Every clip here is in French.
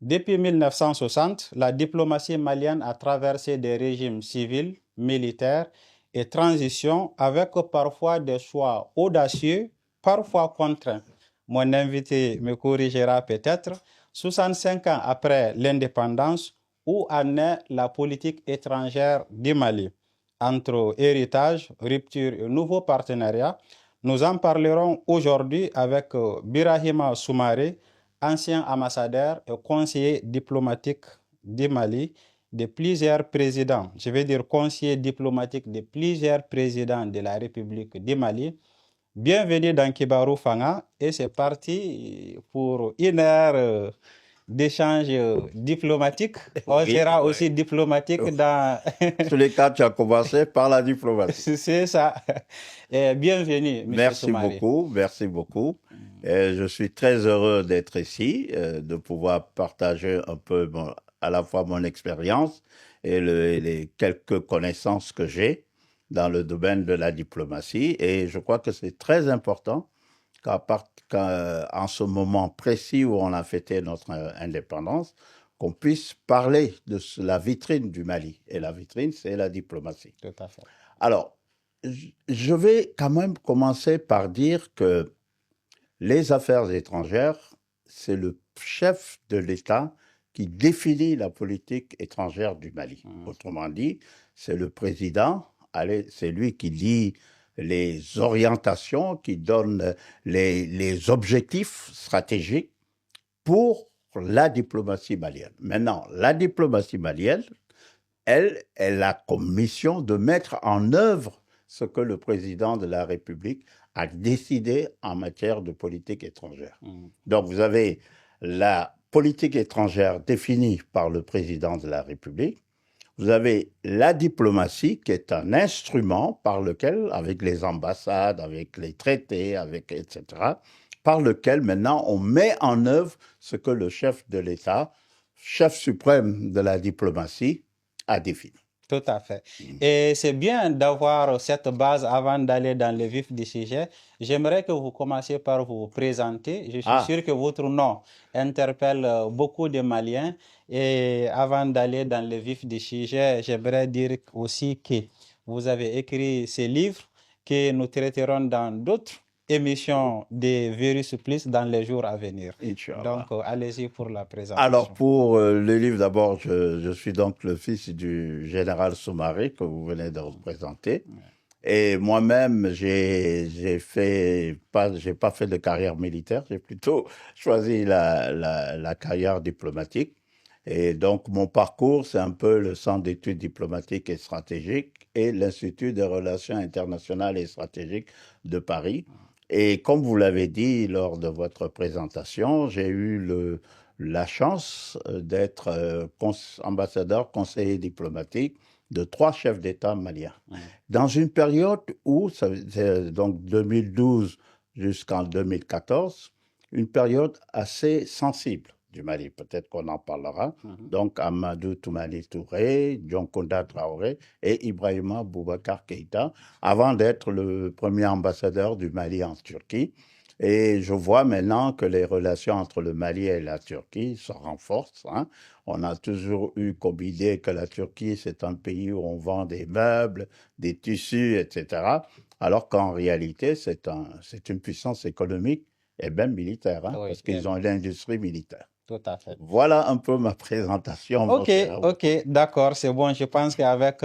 Depuis 1960, la diplomatie malienne a traversé des régimes civils, militaires et transitions avec parfois des choix audacieux, parfois contraints. Mon invité me corrigera peut-être. 65 ans après l'indépendance, où en est la politique étrangère du Mali? Entre héritage, rupture et nouveaux partenariats, nous en parlerons aujourd'hui avec Birahima Soumaré, ancien ambassadeur et conseiller diplomatique du Mali de plusieurs présidents, je vais dire conseiller diplomatique de plusieurs présidents de la République du Mali. Bienvenue dans Kibarou Fanga et c'est parti pour une heure d'échange diplomatique. On sera aussi diplomatique dans... Tous les cas, tu as commencé par la diplomatie. C'est ça. Et bienvenue, M. Merci Soumaré. beaucoup, merci beaucoup. Je suis très heureux d'être ici, de pouvoir partager un peu à la fois mon expérience et les quelques connaissances que j'ai dans le domaine de la diplomatie. Et je crois que c'est très important qu'en ce moment précis où on a fêté notre indépendance, qu'on puisse parler de la vitrine du Mali. Et la vitrine, c'est la diplomatie. Tout à fait. Alors, je vais quand même commencer par dire que les affaires étrangères, c'est le chef de l'État qui définit la politique étrangère du Mali. Autrement dit, c'est le président, c'est lui qui dit les orientations, qui donne les objectifs stratégiques pour la diplomatie malienne. Maintenant, la diplomatie malienne, elle a comme mission de mettre en œuvre ce que le président de la République a décidé en matière de politique étrangère. Donc, vous avez la politique étrangère définie par le président de la République. Vous avez la diplomatie qui est un instrument par lequel, avec les ambassades, avec les traités, etc., par lequel maintenant on met en œuvre ce que le chef de l'État, chef suprême de la diplomatie, a défini. Tout à fait. Et c'est bien d'avoir cette base avant d'aller dans le vif du sujet. J'aimerais que vous commenciez par vous présenter. Je suis sûr que votre nom interpelle beaucoup de Maliens. Et avant d'aller dans le vif du sujet, j'aimerais dire aussi que vous avez écrit ces livres que nous traiterons dans d'autres émissions de Virus Plus dans les jours à venir. Donc, allez-y pour la présentation. Alors, pour le livre, d'abord, je suis donc le fils du général Soumaré que vous venez de représenter. Et moi-même, j'ai pas fait de carrière militaire, j'ai plutôt choisi la carrière diplomatique. Et donc, mon parcours, c'est un peu le Centre d'études diplomatiques et stratégiques et l'Institut des relations internationales et stratégiques de Paris. Et comme vous l'avez dit lors de votre présentation, j'ai eu la chance d'être ambassadeur, conseiller diplomatique de 3 chefs d'État maliens. Dans une période où, donc 2012 jusqu'en 2014, une période assez sensible du Mali. Peut-être qu'on en parlera. Donc, Amadou Toumani Touré, Dioncounda Traoré et Ibrahima Boubacar Keïta, avant d'être le premier ambassadeur du Mali en Turquie. Et je vois maintenant que les relations entre le Mali et la Turquie se renforcent. On a toujours eu comme idée que la Turquie, c'est un pays où on vend des meubles, des tissus, etc. Alors qu'en réalité, c'est une puissance économique et même militaire, parce qu'ils ont l'industrie militaire. Tout à fait. Voilà un peu ma présentation. Ok, d'accord, c'est bon. Je pense qu'avec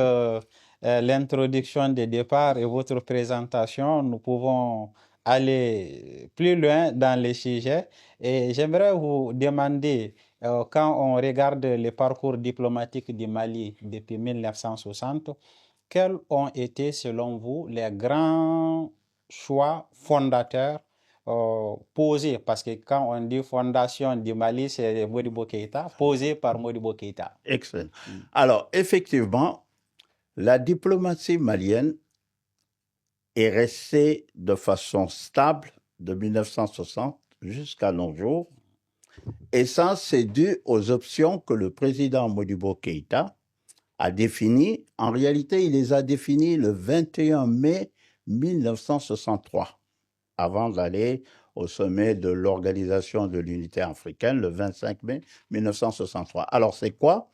l'introduction de départ et votre présentation, nous pouvons aller plus loin dans les sujets. Et j'aimerais vous demander, quand on regarde le parcours diplomatique du Mali depuis 1960, quels ont été, selon vous, les grands choix fondateurs posé, parce que quand on dit fondation du Mali, c'est Modibo Keïta, posé par Modibo Keïta. Excellent. Alors, effectivement, la diplomatie malienne est restée de façon stable de 1960 jusqu'à nos jours. Et ça, c'est dû aux options que le président Modibo Keïta a définies. En réalité, il les a définies le 21 mai 1963. Avant d'aller au sommet de l'Organisation de l'Unité africaine le 25 mai 1963. Alors, c'est quoi?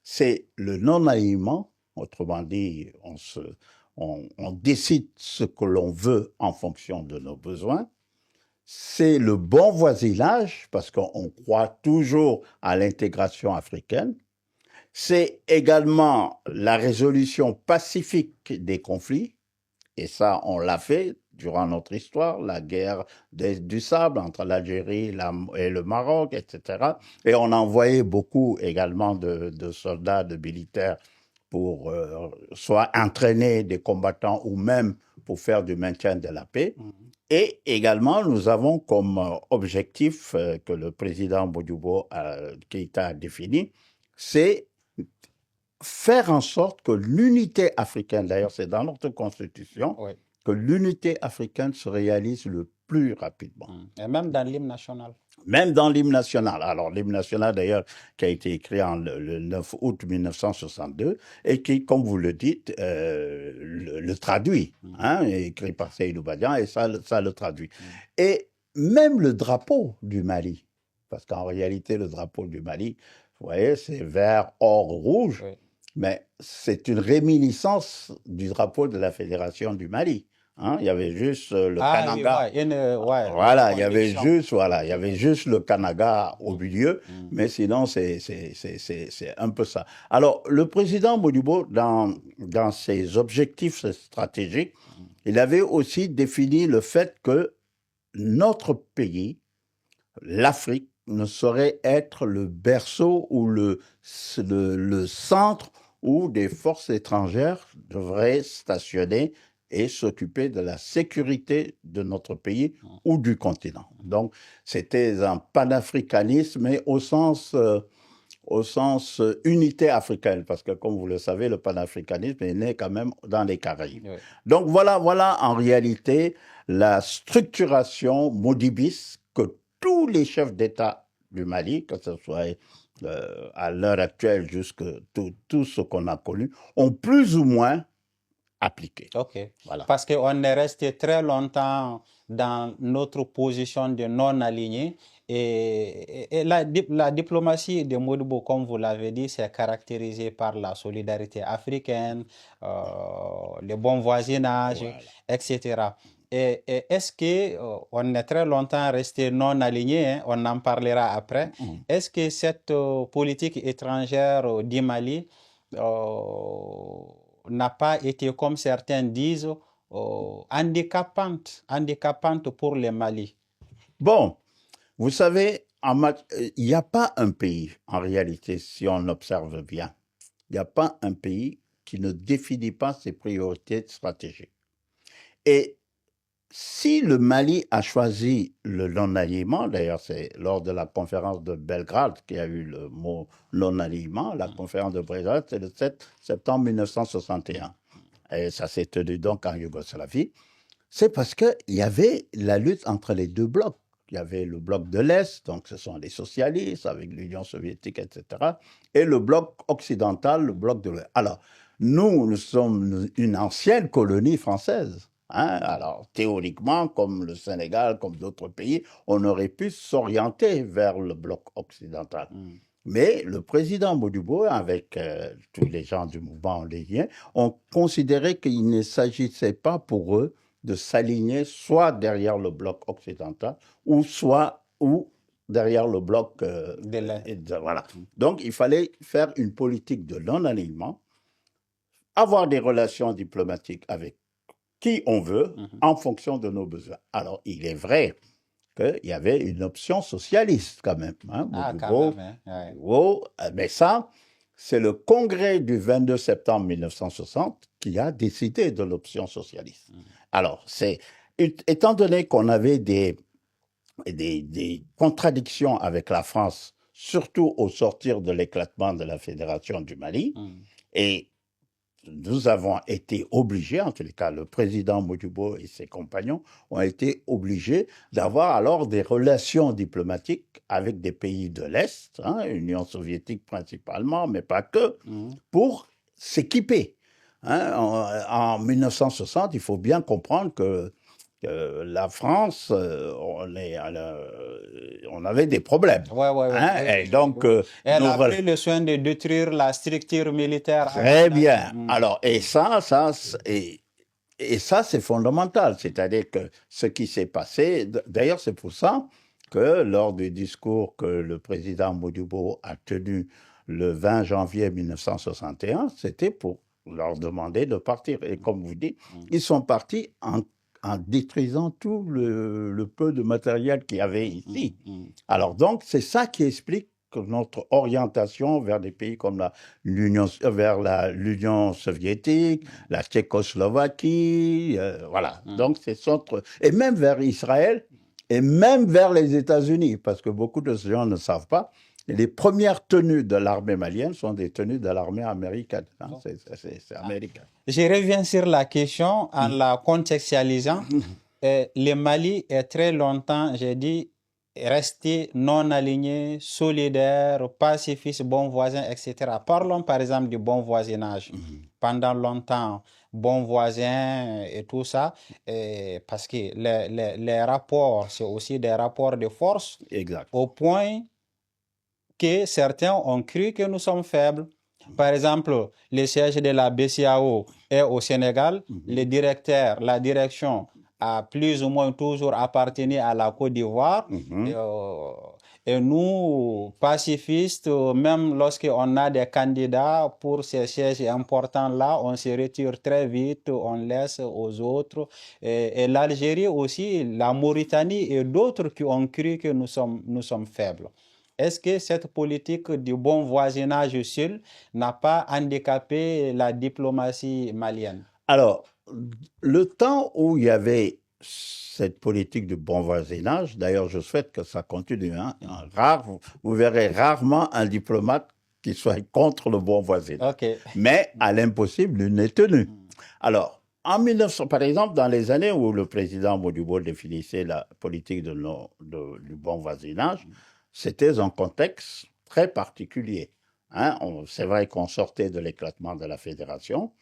C'est le non-alignement, autrement dit, on décide ce que l'on veut en fonction de nos besoins. C'est le bon voisinage, parce qu'on croit toujours à l'intégration africaine. C'est également la résolution pacifique des conflits, et ça, on l'a fait durant notre histoire, la guerre du sable entre l'Algérie et le Maroc, etc. Et on a envoyé beaucoup également de soldats, de militaires pour soit entraîner des combattants ou même pour faire du maintien de la paix. Et également, nous avons comme objectif que le président Modibo Keïta a défini, c'est faire en sorte que l'unité africaine, d'ailleurs c'est dans notre constitution, Oui. que l'unité africaine se réalise le plus rapidement. Et même dans l'hymne national. Même dans l'hymne national. Alors l'hymne national d'ailleurs qui a été écrit le 9 août 1962 et qui, comme vous le dites, le traduit, écrit par Seydou Badian et ça le traduit. Et même le drapeau du Mali, parce qu'en réalité le drapeau du Mali, vous voyez, c'est vert, or, rouge. Oui. Mais c'est une réminiscence du drapeau de la Fédération du Mali. Il y avait juste le Kanaga. Oui, il y avait juste le Kanaga au milieu, mais sinon c'est un peu ça. Alors le président Modibo, dans ses objectifs stratégiques, il avait aussi défini le fait que notre pays, l'Afrique, ne saurait être le berceau ou le centre où des forces étrangères devraient stationner et s'occuper de la sécurité de notre pays ou du continent. Donc, c'était un panafricanisme, mais au sens unité africaine, parce que comme vous le savez, le panafricanisme est né quand même dans les Caraïbes. Oui. Donc, voilà en réalité la structuration modibiste que tous les chefs d'État du Mali, que ce soit à l'heure actuelle jusque tout ce qu'on a connu, ont plus ou moins appliqué. OK. Voilà. Parce qu'on est resté très longtemps dans notre position de non-aligné et la diplomatie de Modibo, comme vous l'avez dit, c'est caractérisé par la solidarité africaine, le bon voisinage, voilà, etc. Et est-ce qu'on est très longtemps resté non aligné, on en parlera après. Est-ce que cette politique étrangère du Mali n'a pas été, comme certains disent, handicapante pour le Mali? Bon, vous savez, il n'y a pas un pays, en réalité, si on observe bien, il n'y a pas un pays qui ne définit pas ses priorités stratégiques. Et si le Mali a choisi le non-alignement, d'ailleurs c'est lors de la conférence de Belgrade qu'il y a eu le mot non-alignement, la conférence de Belgrade, c'est le 7 septembre 1961. Et ça s'est tenu donc en Yougoslavie. C'est parce qu'il y avait la lutte entre les deux blocs. Il y avait le bloc de l'Est, donc ce sont les socialistes avec l'Union soviétique, etc. Et le bloc occidental, le bloc de l'Ouest. Alors, nous sommes une ancienne colonie française. Alors, théoriquement, comme le Sénégal, comme d'autres pays, on aurait pu s'orienter vers le bloc occidental. Mais le président Modibo, avec tous les gens du mouvement oléguien, ont considéré qu'il ne s'agissait pas pour eux de s'aligner soit derrière le bloc occidental ou derrière le bloc voilà. Donc, il fallait faire une politique de non-alignement, avoir des relations diplomatiques avec qui on veut en fonction de nos besoins. Alors, il est vrai qu'il y avait une option socialiste quand même. Mais ça, c'est le congrès du 22 septembre 1960 qui a décidé de l'option socialiste. Alors, étant donné qu'on avait des contradictions avec la France, surtout au sortir de l'éclatement de la Fédération du Mali, et nous avons été obligés, en tous les cas, le président Modibo et ses compagnons ont été obligés d'avoir alors des relations diplomatiques avec des pays de l'Est, Union soviétique principalement, mais pas que, pour s'équiper. En 1960, il faut bien comprendre que La France, on avait des problèmes. Ouais, ouais, ouais. Hein, et donc, Elle nous a pris le soin de détruire la structure militaire. très bien. Mm. Alors, et ça, c'est fondamental. C'est-à-dire que ce qui s'est passé, d'ailleurs, c'est pour ça que lors du discours que le président Modibo a tenu le 20 janvier 1961, c'était pour leur demander de partir. Et comme vous dites, ils sont partis en détruisant tout le peu de matériel qu'il y avait ici. Alors donc, c'est ça qui explique que notre orientation vers des pays comme l'Union soviétique, la Tchécoslovaquie, voilà. Donc, et même vers Israël, et même vers les États-Unis, parce que beaucoup de gens ne savent pas, les premières tenues de l'armée malienne sont des tenues de l'armée américaine. Hein, c'est américain. Je reviens sur la question en la contextualisant. Le Mali est très longtemps, j'ai dit, resté non aligné, solidaire, pacifiste, bon voisin, etc. Parlons par exemple du bon voisinage. Pendant longtemps, bon voisin et tout ça, parce que les rapports, c'est aussi des rapports de force. Exact. Au point que certains ont cru que nous sommes faibles. Par exemple, le siège de la BCAO est au Sénégal. Le directeur, la direction a plus ou moins toujours appartenu à la Côte d'Ivoire. Et nous, pacifistes, même lorsqu'on a des candidats pour ces sièges importants-là, on se retire très vite, on laisse aux autres. Et l'Algérie aussi, la Mauritanie et d'autres qui ont cru que nous sommes faibles. Est-ce que cette politique du bon voisinage seul n'a pas handicapé la diplomatie malienne? Alors, le temps où il y avait cette politique de bon voisinage, d'ailleurs, je souhaite que ça continue. Hein, vous verrez rarement un diplomate qui soit contre le bon voisinage. Okay. Mais à l'impossible, il n'est tenu. Alors, en 1900, par exemple, dans les années où le président Modibo définissait la politique du bon voisinage, c'était un contexte très particulier. Hein, c'est vrai qu'on sortait de l'éclatement de la fédération.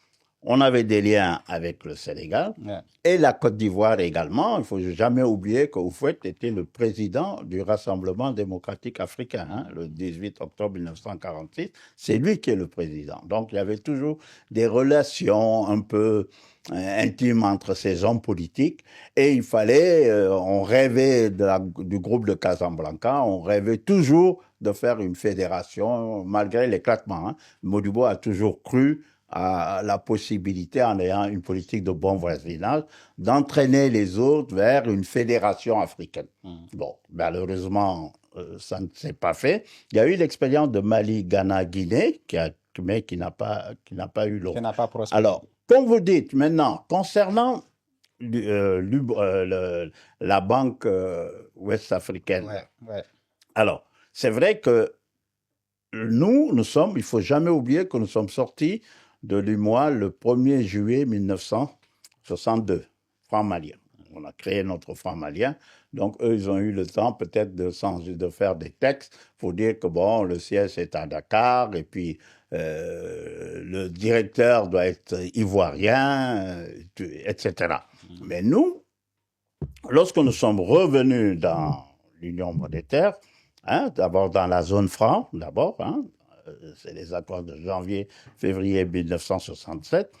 On avait des liens avec le Sénégal et la Côte d'Ivoire également. Il ne faut jamais oublier qu'Houphouët était le président du Rassemblement démocratique africain, hein, le 18 octobre 1946. C'est lui qui est le président. Donc, il y avait toujours des relations un peu intimes entre ces hommes politiques. Et il fallait, on rêvait du groupe de Casablanca, on rêvait toujours de faire une fédération malgré l'éclatement. Hein. Modibo a toujours cru à la possibilité, en ayant une politique de bon voisinage, d'entraîner les autres vers une fédération africaine. Bon, malheureusement, ça ne s'est pas fait. Il y a eu l'expérience de Mali, Ghana, Guinée, mais qui n'a pas eu l'eau. Qui n'a pas prospéré. Alors, comme vous dites maintenant, concernant la banque ouest-africaine, alors, c'est vrai que nous sommes, il ne faut jamais oublier que nous sommes sortis de l'UMOA le 1er juillet 1962, franc malien. On a créé notre franc malien. Donc, eux, ils ont eu le temps peut-être de faire des textes pour dire que, bon, le siège est à Dakar et puis le directeur doit être ivoirien, etc. Mais nous, lorsque nous sommes revenus dans l'Union monétaire, hein, d'abord dans la zone franc, hein, c'est les accords de janvier-février 1967.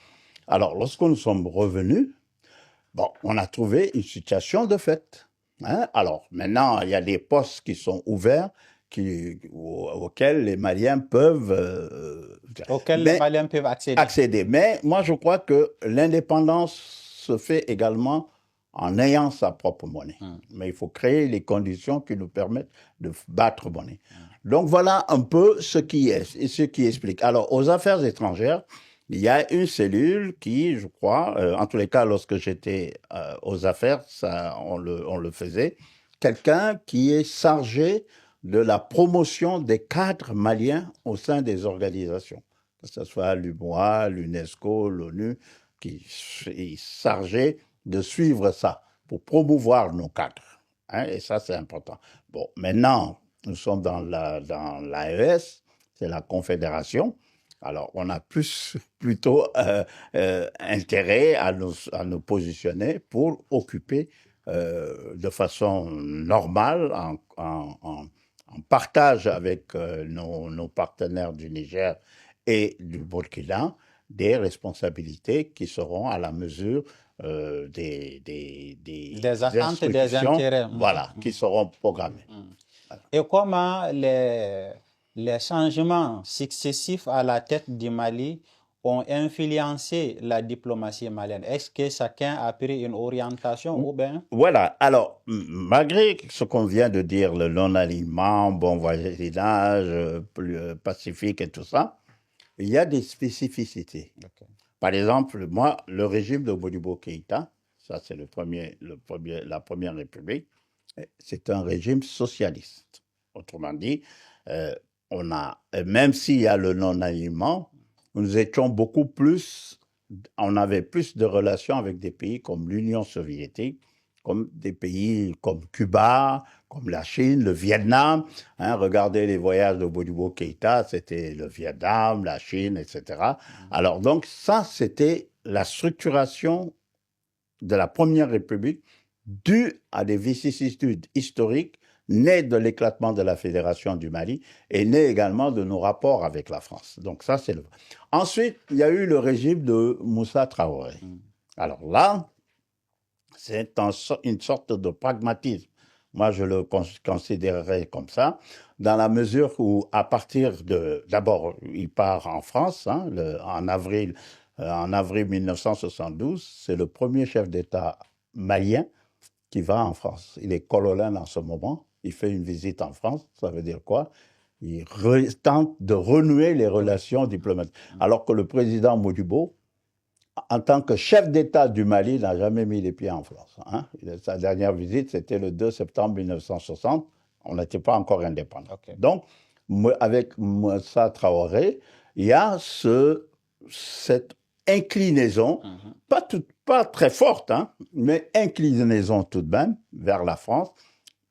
Alors, lorsque nous sommes revenus, bon, on a trouvé une situation de fait. Hein? Alors, maintenant, il y a des postes qui sont ouverts auxquels les Maliens peuvent... accéder. Mais moi, je crois que l'indépendance se fait également en ayant sa propre monnaie. Mais il faut créer les conditions qui nous permettent de battre monnaie. Donc voilà un peu ce qui est et ce qui explique. Alors, aux affaires étrangères, il y a une cellule qui, je crois, en tous les cas, lorsque j'étais aux affaires, ça, on le faisait, quelqu'un qui est chargé de la promotion des cadres maliens au sein des organisations, que ce soit l'UMOA, l'UNESCO, l'ONU, qui est chargé de suivre ça pour promouvoir nos cadres. Hein, et ça, c'est important. Bon, maintenant, nous sommes dans l'AES, c'est la Confédération. Alors, on a plutôt intérêt à nous positionner pour occuper de façon normale, en partage avec nos partenaires du Niger et du Burkina, des responsabilités qui seront à la mesure Des attentes et des instructions, intérêts. voilà, qui seront programmées. Voilà. Et comment les changements successifs à la tête du Mali ont influencé la diplomatie malienne? Est-ce que chacun a pris une orientation ou bien? Voilà. Alors, malgré ce qu'on vient de dire, le non-alignement, bon voisinage, pacifique et tout ça, il y a des spécificités. Okay. Par exemple, moi, le régime de Modibo Keïta, ça c'est la première république, c'est un régime socialiste. Autrement dit, même s'il y a le non-alignement, nous étions beaucoup plus, on avait plus de relations avec des pays comme l'Union soviétique, comme des pays comme Cuba, comme la Chine, le Vietnam. Hein, regardez les voyages de Modibo Keïta, c'était le Vietnam, la Chine, etc. Alors donc ça, c'était la structuration de la Première République due à des vicissitudes historiques nées de l'éclatement de la Fédération du Mali et nées également de nos rapports avec la France. Donc ça, c'est le... Ensuite, il y a eu le régime de Moussa Traoré. Alors là, c'est une sorte de pragmatisme. Moi, je le considérerais comme ça, dans la mesure où, à partir de... D'abord, il part en France, hein, en avril 1972. C'est le premier chef d'État malien qui va en France. Il est colonel en ce moment. Il fait une visite en France. Ça veut dire quoi? Il tente de renouer les relations diplomatiques. Alors que le président Modibo, en tant que chef d'État du Mali, n'a jamais mis les pieds en France. Hein. Sa dernière visite, c'était le 2 septembre 1960. On n'était pas encore indépendant. Okay. Donc, avec Moussa Traoré, il y a cette inclinaison, pas très forte, hein, mais inclinaison tout de même vers la France,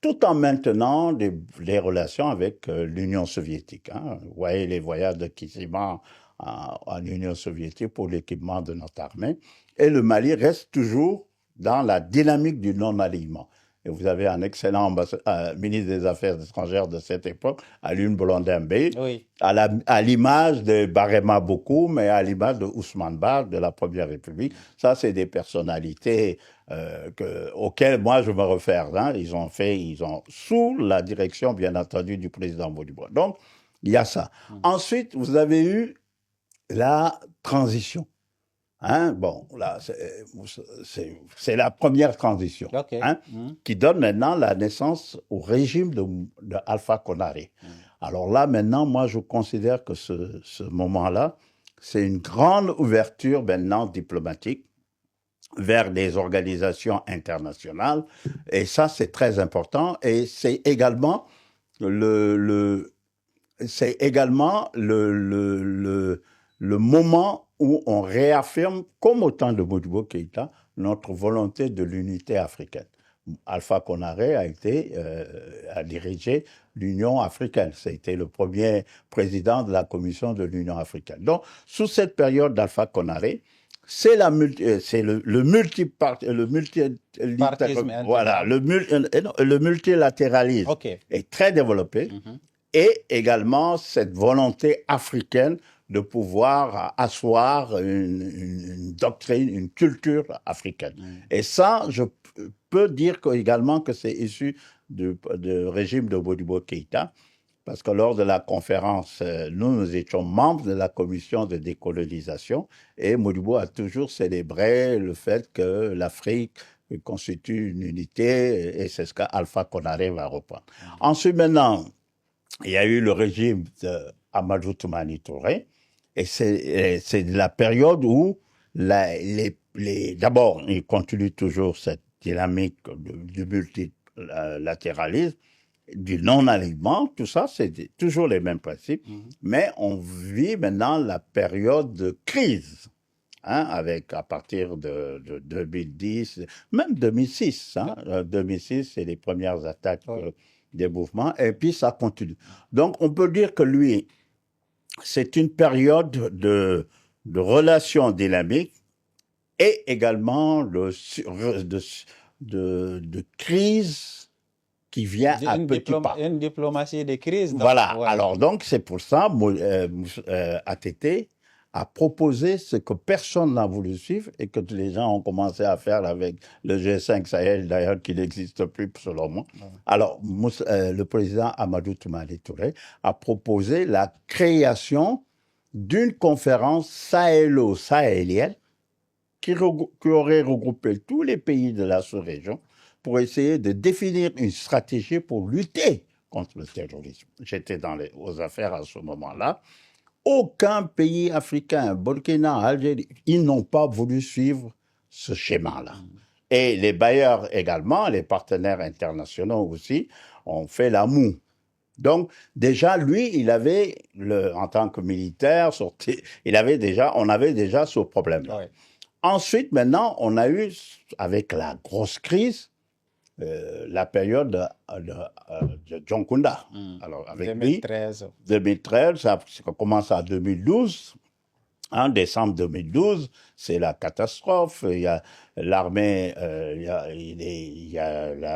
tout en maintenant les relations avec l'Union soviétique. Hein. Vous voyez les voyages de Kissima en Union soviétique pour l'équipement de notre armée. Et le Mali reste toujours dans la dynamique du non-alignement. Et vous avez un excellent ministre des Affaires étrangères de cette époque, Alioune Blondin Bey, oui, à l'image de Barema Bokoum et à l'image de Ousmane Ba de la Première République. Ça, c'est des personnalités auxquelles moi je me réfère. Hein. Ils ont sous la direction, bien entendu, du président Modibo. Donc, il y a ça. Ensuite, vous avez eu la transition. Hein, bon, là, c'est la première transition, okay, hein, qui donne maintenant la naissance au régime de Alpha Condé. Alors là, maintenant, moi, je considère que ce moment-là, c'est une grande ouverture maintenant diplomatique vers des organisations internationales. Et ça, c'est très important. Et c'est également le moment où on réaffirme, comme au temps de Modibo Keïta, notre volonté de l'unité africaine. Alpha Condé a dirigé l'Union africaine. C'était le premier président de la Commission de l'Union africaine. Donc, sous cette période d'Alpha Condé, c'est le multilatéralisme, okay, est très développé. Et également cette volonté africaine de pouvoir asseoir une doctrine, une culture africaine. Et ça, je peux dire également que c'est issu du régime de Modibo Keïta, parce que lors de la conférence, nous étions membres de la commission de décolonisation, et Modibo a toujours célébré le fait que l'Afrique constitue une unité, et c'est ce qu'Alpha Condé va reprendre. Ensuite, maintenant, il y a eu le régime d'Amadou Toumani Touré, et c'est la période où d'abord, il continue toujours cette dynamique du multilatéralisme, du non-alignement, tout ça, c'est toujours les mêmes principes, mais on vit maintenant la période de crise, hein, à partir de 2010, même 2006, hein, 2006, c'est les premières attaques des mouvements, et puis ça continue. Donc, on peut dire que lui, c'est une période de relations dynamiques et également de crise qui vient à petits pas. Une diplomatie de crise. Donc, Voilà. ouais. Alors donc, c'est pour ça, ATT a proposé ce que personne n'a voulu suivre et que les gens ont commencé à faire avec le G5 Sahel, d'ailleurs, qui n'existe plus selon moi. Ouais. Alors, le président Amadou Toumani Touré a proposé la création d'une conférence sahélo-sahélienne qui aurait regroupé tous les pays de la sous-région pour essayer de définir une stratégie pour lutter contre le terrorisme. J'étais aux affaires à ce moment-là. Aucun pays africain, Burkina, Algérie, ils n'ont pas voulu suivre ce schéma-là. Et les bailleurs également, les partenaires internationaux aussi, ont fait la moue. Donc, déjà, lui, il avait, en tant que militaire, on avait déjà ce problème-là. Ouais. Ensuite, maintenant, on a eu, avec la grosse crise, la période de John Kounda. Alors, avec 2013. 2013, ça commence en 2012. En décembre 2012, c'est la catastrophe. Il y a l'armée,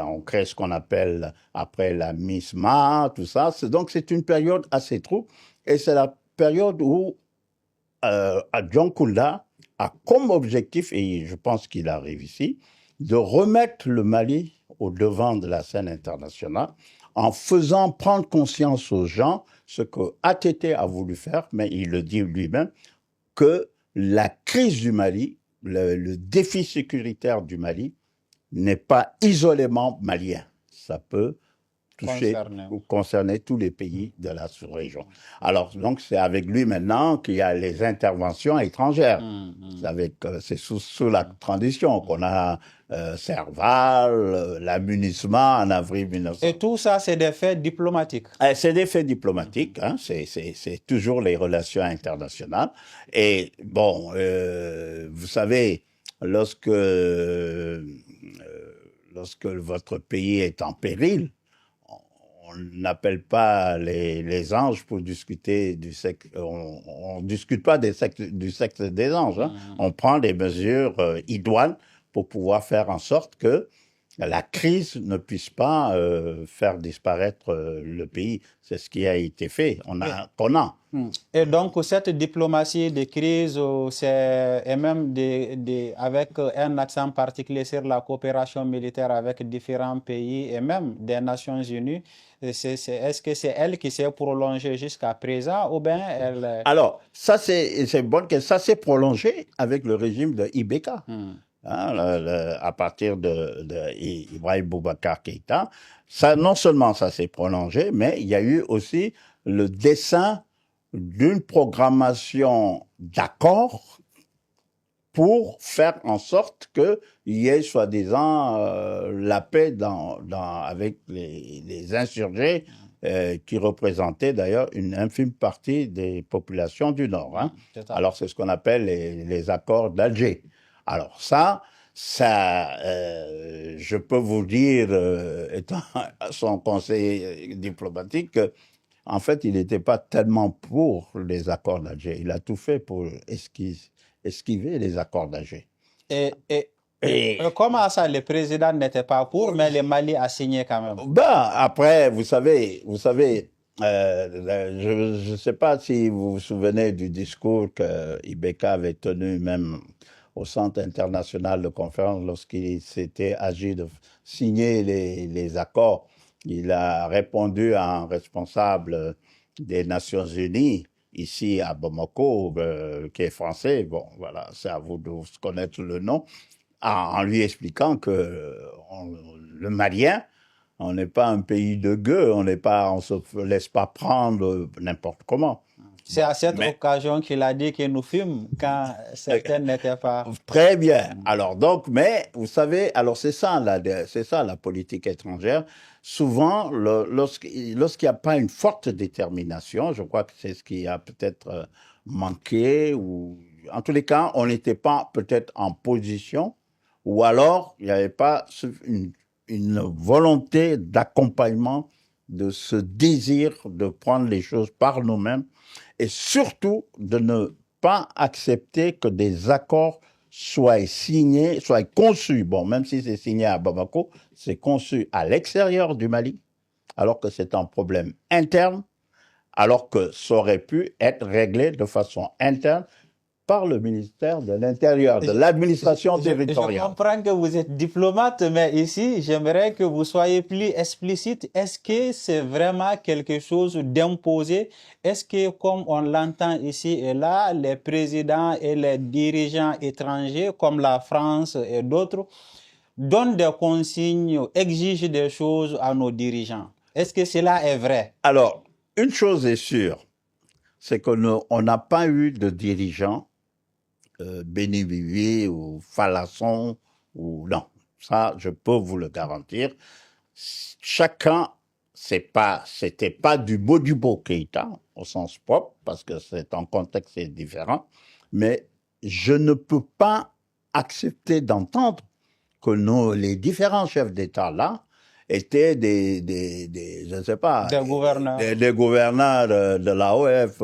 on crée ce qu'on appelle après la MISMA, tout ça. Donc, c'est une période assez trouble. Et c'est la période où John Kounda a comme objectif, et je pense qu'il a réussi, de remettre le Mali au devant de la scène internationale en faisant prendre conscience aux gens ce que ATT a voulu faire, mais il le dit lui-même, que la crise du Mali, le défi sécuritaire du Mali n'est pas isolément malien. Ça peut concerner tous les pays de la sous-région. Alors, donc, c'est avec lui maintenant qu'il y a les interventions étrangères. C'est sous la transition qu'on a Serval, l'amunissement en avril 1900. Et tout ça, c'est des faits diplomatiques. C'est des faits diplomatiques, hein, c'est toujours les relations internationales. Et bon, vous savez, lorsque votre pays est en péril, on n'appelle pas les anges pour discuter du sexe. On ne discute pas du sexe des anges. Hein. On prend des mesures idoines pour pouvoir faire en sorte que la crise ne puisse pas faire disparaître le pays. C'est ce qui a été fait. Et donc, cette diplomatie de crise, et même avec un accent particulier sur la coopération militaire avec différents pays et même des Nations Unies, est-ce que c'est elle qui s'est prolongée jusqu'à présent ou bien elle... Alors, ça c'est bon que ça s'est prolongé avec le régime de Ibeka. À partir de Ibrahim Boubacar Keïta, non seulement ça s'est prolongé, mais il y a eu aussi le dessin d'une programmation d'accords pour faire en sorte qu'il y ait soi-disant la paix avec les insurgés qui représentaient d'ailleurs une infime partie des populations du Nord. Hein. Alors c'est ce qu'on appelle les accords d'Alger. Alors ça, je peux vous dire, étant son conseiller diplomatique, en fait, il n'était pas tellement pour les accords d'Alger. Il a tout fait pour esquiver les accords d'Alger. Et comment ça, le président n'était pas pour, mais le Mali a signé quand même? Après, vous savez, je ne sais pas si vous vous souvenez du discours que Ibeka avait tenu même au Centre international de conférence lorsqu'il s'était agi de signer les accords. Il a répondu à un responsable des Nations Unies ici à Bamako, qui est français. Bon, voilà, c'est à vous de connaître le nom, en lui expliquant que le Malien, on n'est pas un pays de gueux, on ne se laisse pas prendre n'importe comment. C'est à cette occasion qu'il a dit que nous fûmes quand certains n'étaient pas... Très bien. Alors donc, mais vous savez, alors c'est ça la politique étrangère. Souvent, lorsqu'il n'y a pas une forte détermination, je crois que c'est ce qui a peut-être manqué, ou en tous les cas, on n'était pas peut-être en position, ou alors il n'y avait pas une volonté d'accompagnement de ce désir de prendre les choses par nous-mêmes et surtout de ne pas accepter que des accords soient signés, soient conçus. Bon, même si c'est signé à Bamako, c'est conçu à l'extérieur du Mali, alors que c'est un problème interne, alors que ça aurait pu être réglé de façon interne par le ministère de l'Intérieur, de l'administration Je territoriale. comprends que vous êtes diplomate, mais ici, j'aimerais que vous soyez plus explicite. Est-ce que c'est vraiment quelque chose d'imposé? Est-ce que, comme on l'entend ici et là, les présidents et les dirigeants étrangers, comme la France et d'autres, donnent des consignes, exigent des choses à nos dirigeants? Est-ce que cela est vrai? Alors, une chose est sûre, c'est qu'on n'a pas eu de dirigeants Béni Vivier ou Falasson ou non. Ça, je peux vous le garantir. Chacun, c'était pas du Modibo Keïta au sens propre parce que c'est un contexte différent, mais je ne peux pas accepter d'entendre que les différents chefs d'État là étaient je ne sais pas, Des gouverneurs. des gouverneurs de l'AOF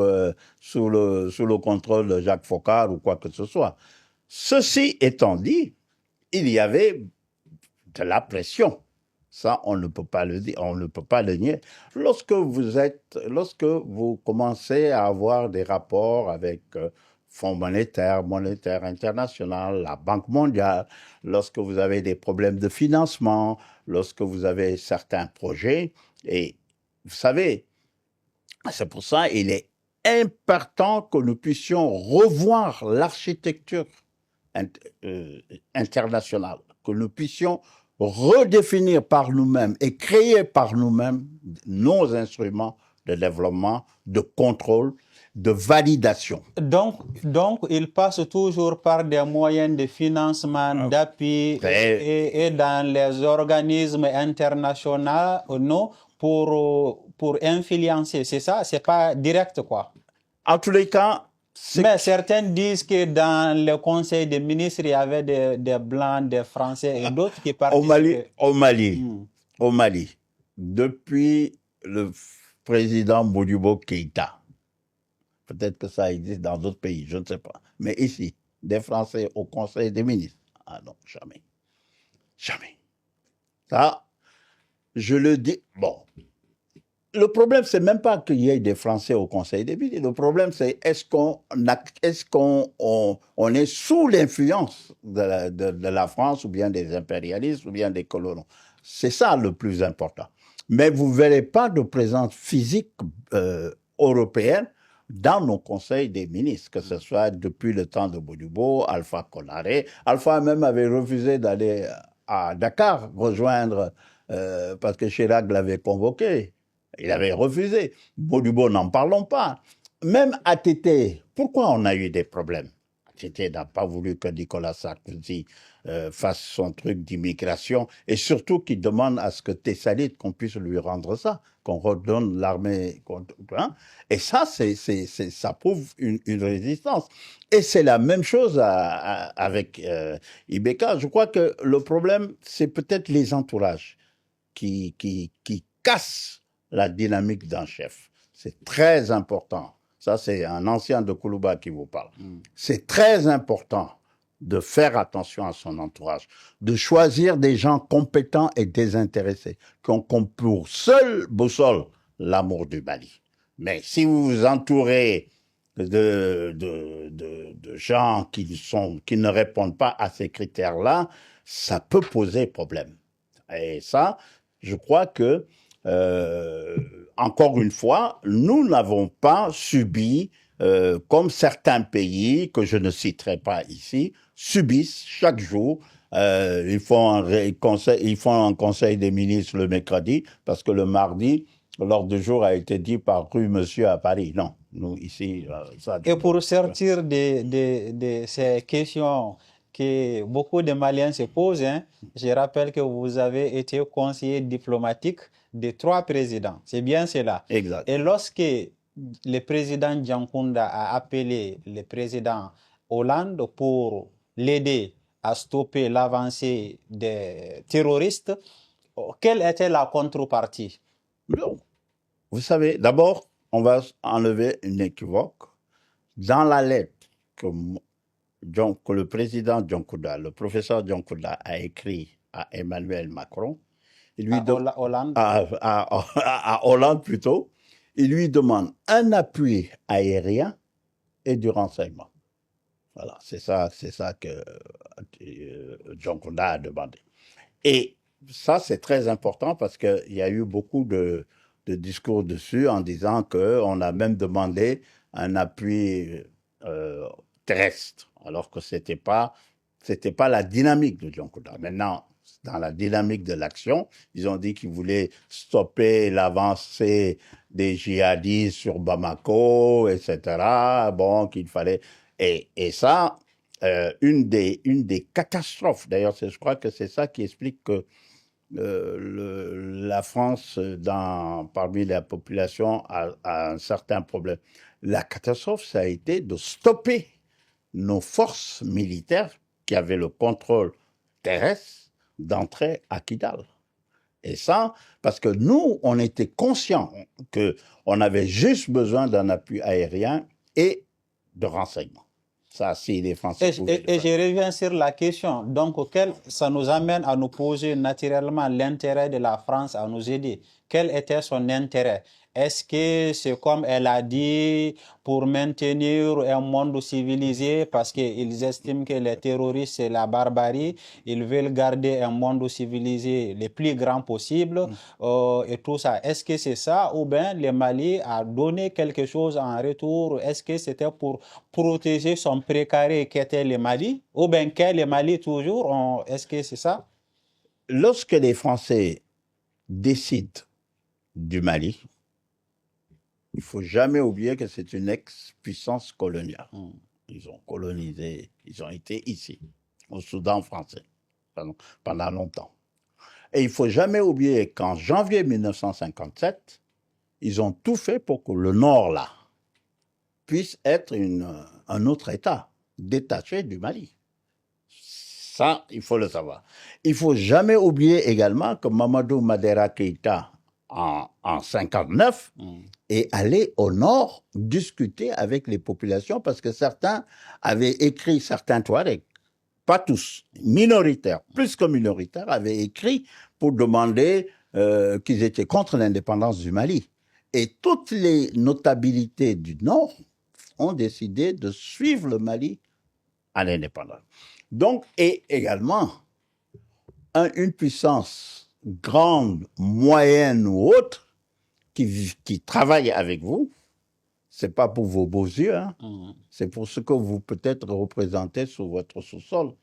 sous le contrôle de Jacques Foccart ou quoi que ce soit. Ceci étant dit, il y avait de la pression. Ça, on ne peut pas le dire, on ne peut pas le nier. Lorsque vous commencez à avoir des rapports avec Fonds monétaire international, la Banque mondiale, lorsque vous avez des problèmes de financement, lorsque vous avez certains projets, et vous savez, c'est pour ça qu'il est important que nous puissions revoir l'architecture internationale, que nous puissions redéfinir par nous-mêmes et créer par nous-mêmes nos instruments de développement, de contrôle, de validation. Donc, il passe toujours par des moyens de financement, d'appui et dans les organismes internationaux pour influencer. C'est ça? C'est pas direct, quoi. En tous les cas, mais certains disent que dans le conseil des ministres, il y avait des Blancs, des Français et d'autres qui participaient. Au Mali, depuis le président Modibo Keïta, peut-être que ça existe dans d'autres pays, je ne sais pas. Mais ici, des Français au conseil des ministres, ah non, jamais. Jamais. Ça, je le dis, bon. Le problème, c'est même pas qu'il y ait des Français au Conseil des ministres. Le problème, c'est est-ce qu'on est sous l'influence de la France ou bien des impérialistes ou bien des colons. C'est ça le plus important. Mais vous ne verrez pas de présence physique européenne dans nos conseils des ministres, que ce soit depuis le temps de Bodibo, Alpha Konaré. Alpha même avait refusé d'aller à Dakar rejoindre, parce que Chirac l'avait convoqué. Il avait refusé. Modibo, n'en parlons pas. Même ATT, pourquoi on a eu des problèmes? ATT n'a pas voulu que Nicolas Sarkozy fasse son truc d'immigration et surtout qu'il demande à ce que Tessalite, qu'on puisse lui rendre ça, qu'on redonne l'armée. Hein? Et ça, ça prouve une résistance. Et c'est la même chose avec Ibeka. Je crois que le problème, c'est peut-être les entourages qui cassent la dynamique d'un chef. C'est très important. Ça, c'est un ancien de Koulouba qui vous parle. C'est très important de faire attention à son entourage, de choisir des gens compétents et désintéressés, qui ont comme pour seule boussole l'amour du Mali. Mais si vous vous entourez de gens qui ne répondent pas à ces critères-là, ça peut poser problème. Et ça, je crois que encore une fois, nous n'avons pas subi, comme certains pays, que je ne citerai pas ici, subissent chaque jour. Ils font un conseil des ministres le mercredi, parce que le mardi, l'ordre du jour a été dit par rue Monsieur à Paris. Non, nous ici... ça, et pour sortir de ces questions que beaucoup de Maliens se posent, hein, je rappelle que vous avez été conseiller diplomatique de 3 présidents. C'est bien cela. Exact. Et lorsque le président Djankunda a appelé le président Hollande pour l'aider à stopper l'avancée des terroristes, quelle était la contrepartie? Non. Vous savez, d'abord, on va enlever une équivoque. Dans la lettre que le président John Kouda, le professeur John Kouda a écrit à Emmanuel Macron, Hollande. À Hollande plutôt, il lui demande un appui aérien et du renseignement. Voilà, c'est ça que John Kouda a demandé. Et ça, c'est très important parce qu'il y a eu beaucoup de discours dessus en disant qu'on a même demandé un appui terrestre, alors que c'était pas la dynamique de John Kouda. Maintenant, dans la dynamique de l'action, ils ont dit qu'ils voulaient stopper l'avancée des djihadistes sur Bamako, etc. Bon, qu'il fallait... Et ça, une des catastrophes, d'ailleurs, je crois que c'est ça qui explique que la France, parmi la population, a un certain problème. La catastrophe, ça a été de stopper nos forces militaires qui avaient le contrôle terrestre d'entrer à Kidal. Et ça, parce que nous, on était conscients qu'on avait juste besoin d'un appui aérien et de renseignements. Ça, si les Français et je reviens sur la question. Donc, ça nous amène à nous poser naturellement l'intérêt de la France à nous aider. Quel était son intérêt? Est-ce que c'est comme elle a dit, pour maintenir un monde civilisé, parce qu'ils estiment que les terroristes, c'est la barbarie, ils veulent garder un monde civilisé le plus grand possible, et tout ça. Est-ce que c'est ça, ou bien le Mali a donné quelque chose en retour? Est-ce que c'était pour protéger son précaré qui était le Mali, ou bien qu'est le Mali toujours? Est-ce que c'est ça? Lorsque les Français décident du Mali, il ne faut jamais oublier que c'est une ex-puissance coloniale. Ils ont colonisé, ils ont été ici, au Soudan français, pendant longtemps. Et il ne faut jamais oublier qu'en janvier 1957, ils ont tout fait pour que le Nord, là, puisse être un autre État, détaché du Mali. Ça, il faut le savoir. Il ne faut jamais oublier également que Mamadou Madera Keïta, en 1959, est allé au nord discuter avec les populations parce que certains avaient écrit, certains Touaregs, pas tous, minoritaires, plus que minoritaires, avaient écrit pour demander qu'ils étaient contre l'indépendance du Mali. Et toutes les notabilités du Nord ont décidé de suivre le Mali à l'indépendance. Donc, et également, une puissance grande, moyenne ou autre, qui travaille avec vous, c'est pas pour vos beaux yeux, hein, c'est pour ce que vous peut-être représentez sur votre sous-sol,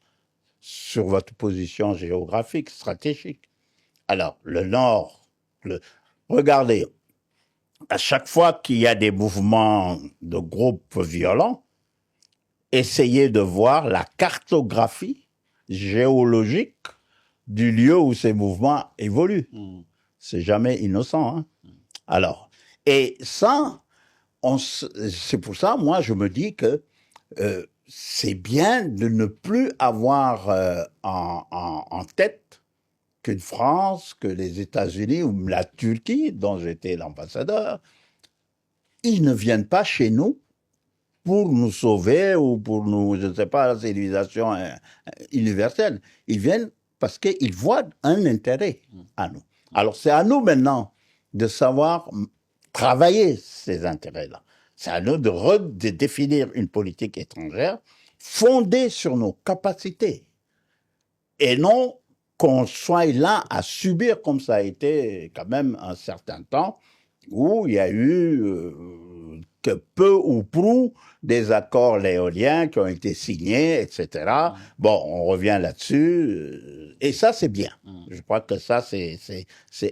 sur votre position géographique, stratégique. Alors, le Nord, regardez, à chaque fois qu'il y a des mouvements de groupes violents, essayez de voir la cartographie géologique du lieu où ces mouvements évoluent. C'est jamais innocent. Hein? Alors, et ça, c'est pour ça, moi, je me dis que c'est bien de ne plus avoir en tête qu'une France, que les États-Unis ou la Turquie, dont j'étais l'ambassadeur, ils ne viennent pas chez nous pour nous sauver ou pour nous, je ne sais pas, la civilisation universelle. Ils viennent parce qu'ils voient un intérêt à nous. Alors, c'est à nous maintenant de savoir travailler ces intérêts-là. C'est à nous de définir une politique étrangère fondée sur nos capacités et non qu'on soit là à subir comme ça a été quand même un certain temps où il y a eu que peu ou prou des accords léoliens qui ont été signés, etc. Bon, on revient là-dessus, et ça, c'est bien. Je crois que ça, c'est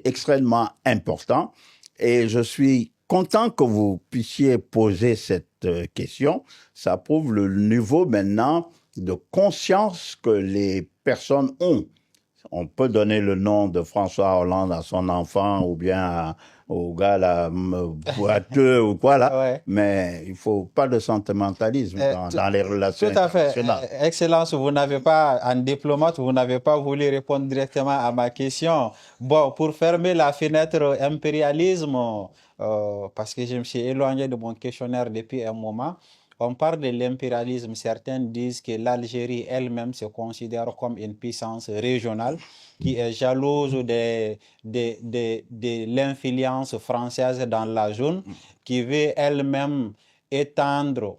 extrêmement important, et je suis content que vous puissiez poser cette question. Ça prouve le niveau maintenant de conscience que les personnes ont. On peut donner le nom de François Hollande à son enfant ou bien au gars là, boiteux ou quoi là, Ouais. mais il faut pas de sentimentalisme dans les relations Tout à fait. internationales. Excellence, vous n'avez pas, en diplomate, vous n'avez pas voulu répondre directement à ma question. Bon, pour fermer la fenêtre impérialisme, parce que je me suis éloigné de mon questionnaire depuis un moment, on parle de l'impérialisme. Certains disent que l'Algérie elle-même se considère comme une puissance régionale qui est jalouse de l'influence française dans la zone, qui veut elle-même étendre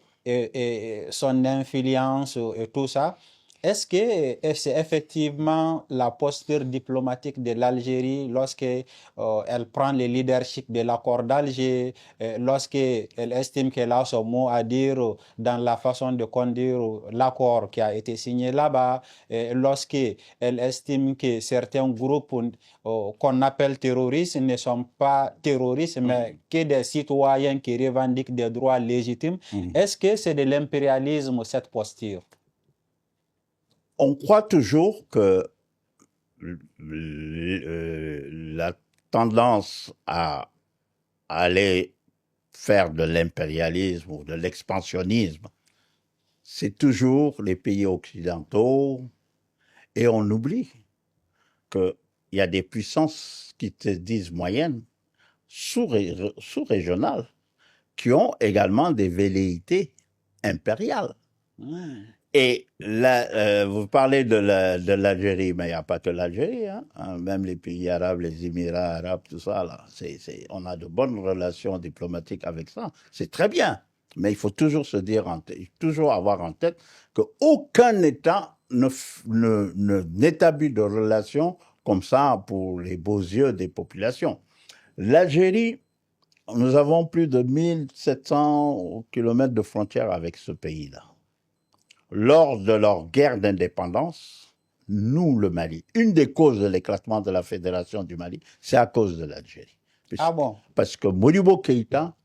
son influence et tout ça. Est-ce que c'est effectivement la posture diplomatique de l'Algérie lorsque elle prend le leadership de l'accord d'Alger, lorsqu'elle estime qu'elle a son mot à dire dans la façon de conduire l'accord qui a été signé là-bas, lorsqu'elle estime que certains groupes qu'on appelle terroristes ne sont pas terroristes, mais que des citoyens qui revendiquent des droits légitimes? Est-ce que c'est de l'impérialisme, cette posture? On croit toujours que la tendance à aller faire de l'impérialisme ou de l'expansionnisme, c'est toujours les pays occidentaux, et on oublie qu'il y a des puissances qui se disent moyennes, sous-régionales, qui ont également des velléités impériales. Et là, vous parlez de l'Algérie, mais il n'y a pas que l'Algérie, hein. Même les pays arabes, les Émirats arabes, tout ça, là, on a de bonnes relations diplomatiques avec ça. C'est très bien, mais il faut toujours se dire, toujours avoir en tête qu'aucun État n'établit de relations comme ça pour les beaux yeux des populations. L'Algérie, nous avons plus de 1700 kilomètres de frontières avec ce pays-là. Lors de leur guerre d'indépendance, nous, le Mali, une des causes de l'éclatement de la Fédération du Mali, c'est à cause de l'Algérie. Ah bon? Parce que Modibo Keïta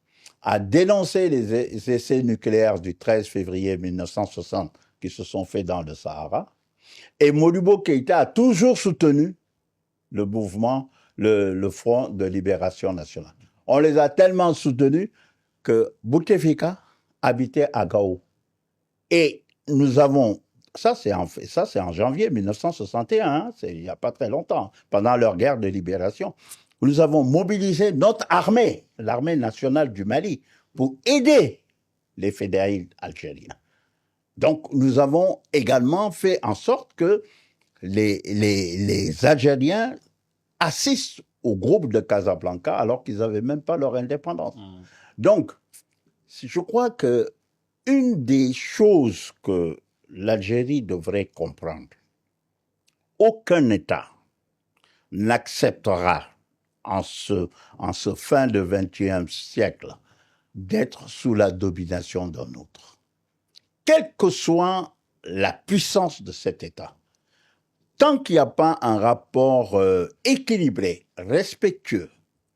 a dénoncé les essais nucléaires du 13 février 1960 qui se sont faits dans le Sahara. Et Modibo Keïta a toujours soutenu le mouvement, le Front de Libération Nationale. On les a tellement soutenus que Bouteflika habitait à Gao. Et nous avons, ça c'est en janvier 1961, hein, il n'y a pas très longtemps, pendant leur guerre de libération, nous avons mobilisé notre armée, l'armée nationale du Mali, pour aider les fédérés algériens. Donc nous avons également fait en sorte que les Algériens assistent au groupe de Casablanca alors qu'ils n'avaient même pas leur indépendance. Donc, je crois que une des choses que l'Algérie devrait comprendre, aucun État n'acceptera en ce fin de XXIe siècle d'être sous la domination d'un autre. Quelle que soit la puissance de cet État, tant qu'il n'y a pas un rapport équilibré, respectueux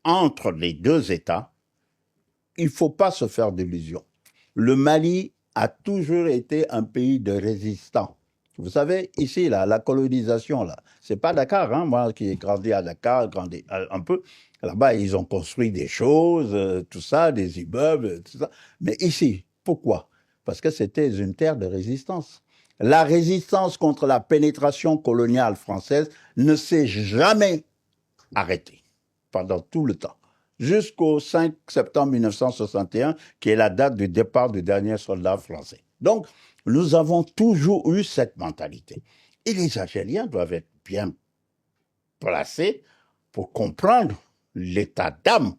entre les deux États, il ne faut pas se faire d'illusions. Le Mali a toujours été un pays de résistants. Vous savez, ici, là, la colonisation, là, c'est pas Dakar, hein, moi qui ai grandi à Dakar, grandi un peu, là-bas, ils ont construit des choses, tout ça, des immeubles, tout ça. Mais ici, pourquoi? Parce que c'était une terre de résistance. La résistance contre la pénétration coloniale française ne s'est jamais arrêtée pendant tout le temps, jusqu'au 5 septembre 1961, qui est la date du départ du dernier soldat français. Donc, nous avons toujours eu cette mentalité. Et les Algériens doivent être bien placés pour comprendre l'état d'âme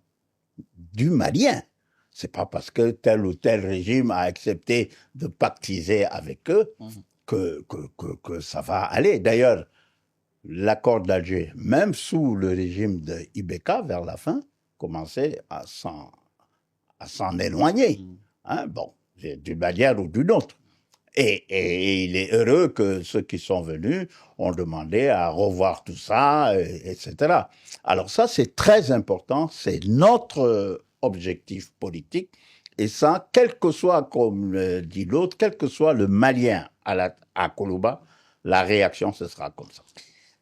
du Malien. C'est pas parce que tel ou tel régime a accepté de pactiser avec eux que ça va aller. D'ailleurs, l'accord d'Alger, même sous le régime de Ibeka, vers la fin, commençait à s'en éloigner. Hein, bon, d'une manière ou d'une autre. Et il est heureux que ceux qui sont venus ont demandé à revoir tout ça, etc. Alors ça, c'est très important, c'est notre objectif politique. Et ça, quel que soit, comme dit l'autre, quel que soit le Malien à Koulouba, la réaction, ce sera comme ça.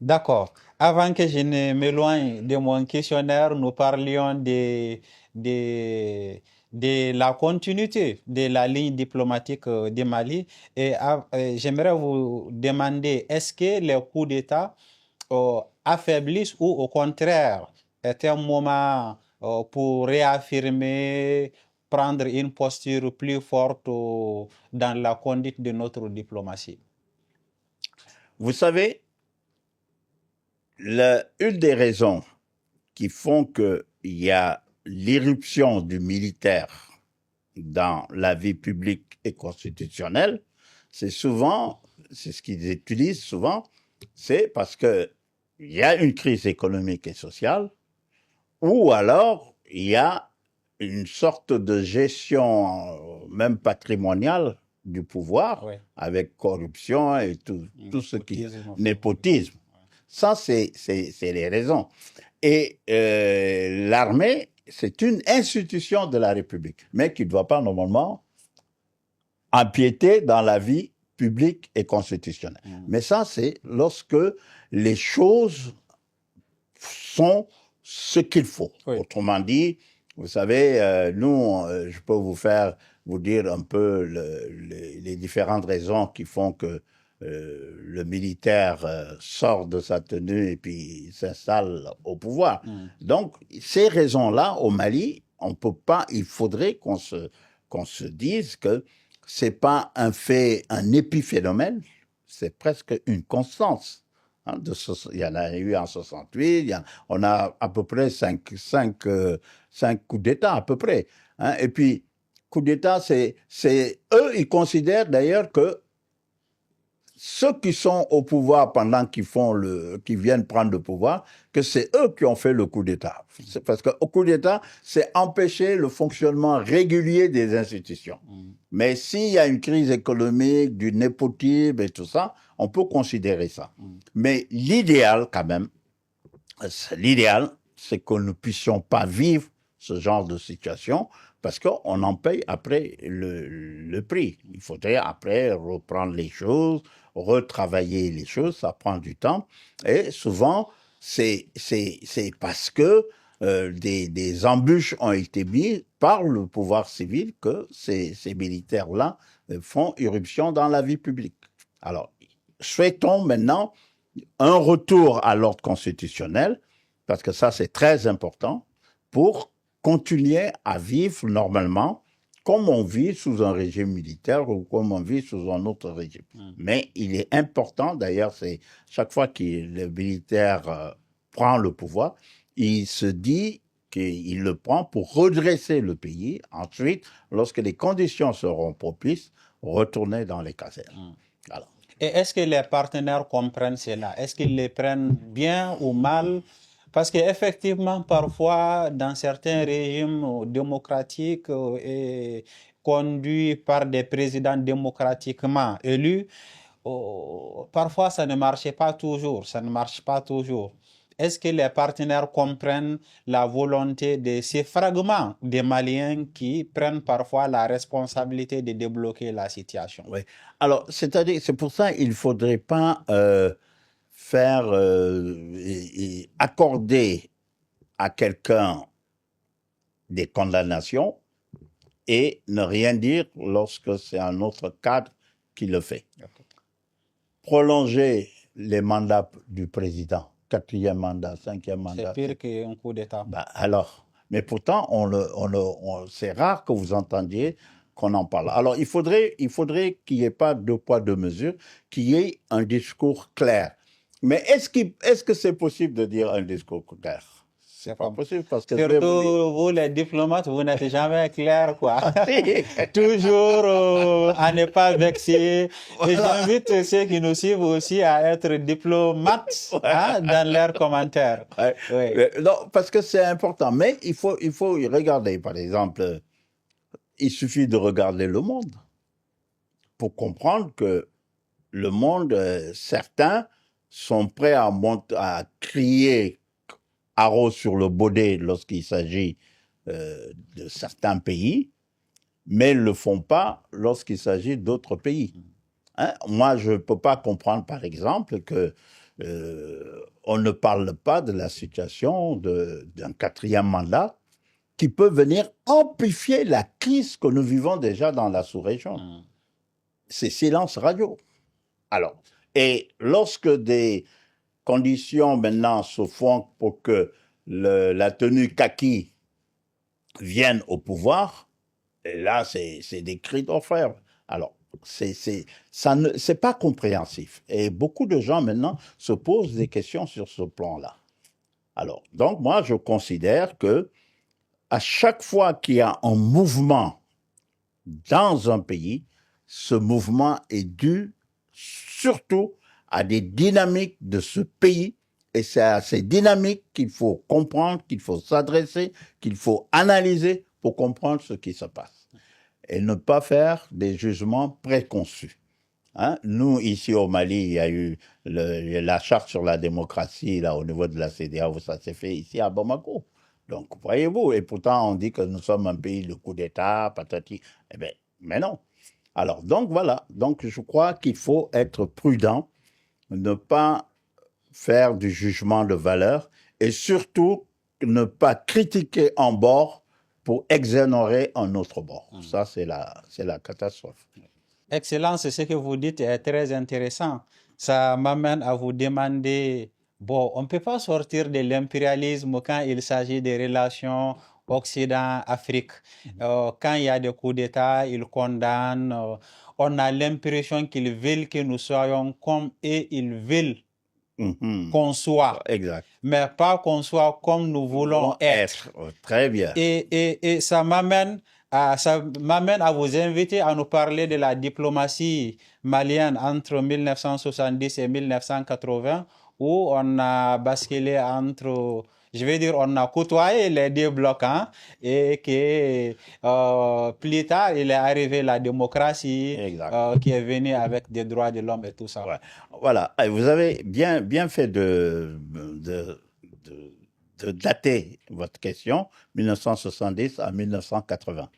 D'accord. Avant que je ne m'éloigne de mon questionnaire, nous parlions de, de la continuité de la ligne diplomatique du Mali. Et j'aimerais vous demander, est-ce que les coups d'État affaiblissent ou au contraire est un moment pour réaffirmer, prendre une posture plus forte dans la conduite de notre diplomatie? Vous savez, une des raisons qui font qu'il y a l'irruption du militaire dans la vie publique et constitutionnelle, c'est souvent, c'est ce qu'ils utilisent souvent, c'est parce qu'il y a une crise économique et sociale, ou alors il y a une sorte de gestion, même patrimoniale, du pouvoir, Oui. avec corruption et tout ce qui... Népotisme. Népotisme. Ça, c'est les raisons. Et l'armée, c'est une institution de la République, mais qui ne doit pas normalement empiéter dans la vie publique et constitutionnelle. Mais ça, c'est lorsque les choses sont ce qu'il faut. Oui. Autrement dit, vous savez, nous, je peux vous dire un peu les différentes raisons qui font que le militaire sort de sa tenue et puis s'installe au pouvoir. Donc, ces raisons-là, au Mali, on peut pas, il faudrait qu'on se dise que c'est pas un fait, un épiphénomène, c'est presque une constance. Hein, il y en a eu en 68, on a à peu près 5 coups d'État à peu près. Hein, et puis, coup d'État, eux, ils considèrent d'ailleurs que ceux qui sont au pouvoir pendant qu'ils viennent prendre le pouvoir, que c'est eux qui ont fait le coup d'État. Parce qu'au coup d'État, c'est empêcher le fonctionnement régulier des institutions. Mais s'il y a une crise économique, du népotisme et tout ça, on peut considérer ça. Mais l'idéal, quand même, c'est que nous ne puissions pas vivre ce genre de situation parce qu'on en paye après le prix. Il faudrait après reprendre les choses, retravailler les choses, ça prend du temps. Et souvent, c'est parce que des embûches ont été mises par le pouvoir civil que ces militaires-là font irruption dans la vie publique. Alors, souhaitons maintenant un retour à l'ordre constitutionnel, parce que ça c'est très important, pour continuer à vivre normalement comme on vit sous un régime militaire ou comme on vit sous un autre régime. Mais il est important, d'ailleurs, c'est chaque fois que le militaire prend le pouvoir, il se dit qu'il le prend pour redresser le pays. Ensuite, lorsque les conditions seront propices, retourner dans les casernes. Alors, et est-ce que les partenaires comprennent cela? Est-ce qu'ils les prennent bien ou mal? Parce qu'effectivement, parfois, dans certains régimes démocratiques et conduits par des présidents démocratiquement élus, parfois ça ne marche pas toujours. Ça ne marche pas toujours. Est-ce que les partenaires comprennent la volonté de ces fragments des Maliens qui prennent parfois la responsabilité de débloquer la situation? Oui. Alors, c'est-à-dire, c'est pour ça qu'il ne faudrait pas accorder à quelqu'un des condamnations et ne rien dire lorsque c'est un autre cadre qui le fait. Prolonger les mandats du président, 4e mandat, 5e mandat. C'est pire qu'un coup d'État. Alors, mais pourtant, c'est rare que vous entendiez qu'on en parle. Alors, il faudrait qu'il n'y ait pas deux poids, deux mesures, qu'il y ait un discours clair. Mais est-ce que c'est possible de dire un discours clair? C'est pas possible parce que... Surtout vous, les diplomates, vous n'êtes jamais clair, quoi. Toujours à ne pas vexer. Voilà. Et j'invite ceux qui nous suivent aussi à être diplomates dans leurs commentaires. Ouais. Oui. Non, parce que c'est important. Mais il faut y regarder, par exemple, il suffit de regarder le monde pour comprendre que le monde, certains sont prêts à crier haro sur le baudet lorsqu'il s'agit de certains pays, mais ne le font pas lorsqu'il s'agit d'autres pays. Hein? Moi, je ne peux pas comprendre, par exemple, que on ne parle pas de la situation d'un quatrième mandat qui peut venir amplifier la crise que nous vivons déjà dans la sous-région. C'est silence radio. Alors, et lorsque des conditions maintenant se font pour que la tenue kaki vienne au pouvoir, et là, c'est des cris d'orfèvre. Alors, c'est pas compréhensif. Et beaucoup de gens maintenant se posent des questions sur ce plan-là. Alors, donc moi, je considère que à chaque fois qu'il y a un mouvement dans un pays, ce mouvement est dû surtout à des dynamiques de ce pays. Et c'est à ces dynamiques qu'il faut comprendre, qu'il faut s'adresser, qu'il faut analyser pour comprendre ce qui se passe. Et ne pas faire des jugements préconçus. Hein? Nous, ici au Mali, il y a eu la charte sur la démocratie là, au niveau de la CEDEAO, ça s'est fait ici à Bamako. Donc, voyez-vous, et pourtant on dit que nous sommes un pays de coup d'État, patati. Eh bien, mais non. Alors, donc voilà. Donc, je crois qu'il faut être prudent, ne pas faire du jugement de valeur et surtout ne pas critiquer un bord pour exonérer un autre bord. Ça, c'est la catastrophe. Excellence, ce que vous dites est très intéressant. Ça m'amène à vous demander, bon, on ne peut pas sortir de l'impérialisme quand il s'agit des relations Occident-Afrique. Quand il y a des coups d'État, ils condamnent. On a l'impression qu'ils veulent que nous soyons comme eux, ils veulent qu'on soit. Exact. Mais pas qu'on soit comme nous voulons être. Très bien. Et ça m'amène à vous inviter à nous parler de la diplomatie malienne entre 1970 et 1980, où on a basculé entre, je vais dire, on a côtoyé les deux blocs, hein, et que plus tard, il est arrivé la démocratie qui est venue avec des droits de l'homme et tout ça. Ouais. Voilà, vous avez bien fait de dater votre question, 1970 à 1980.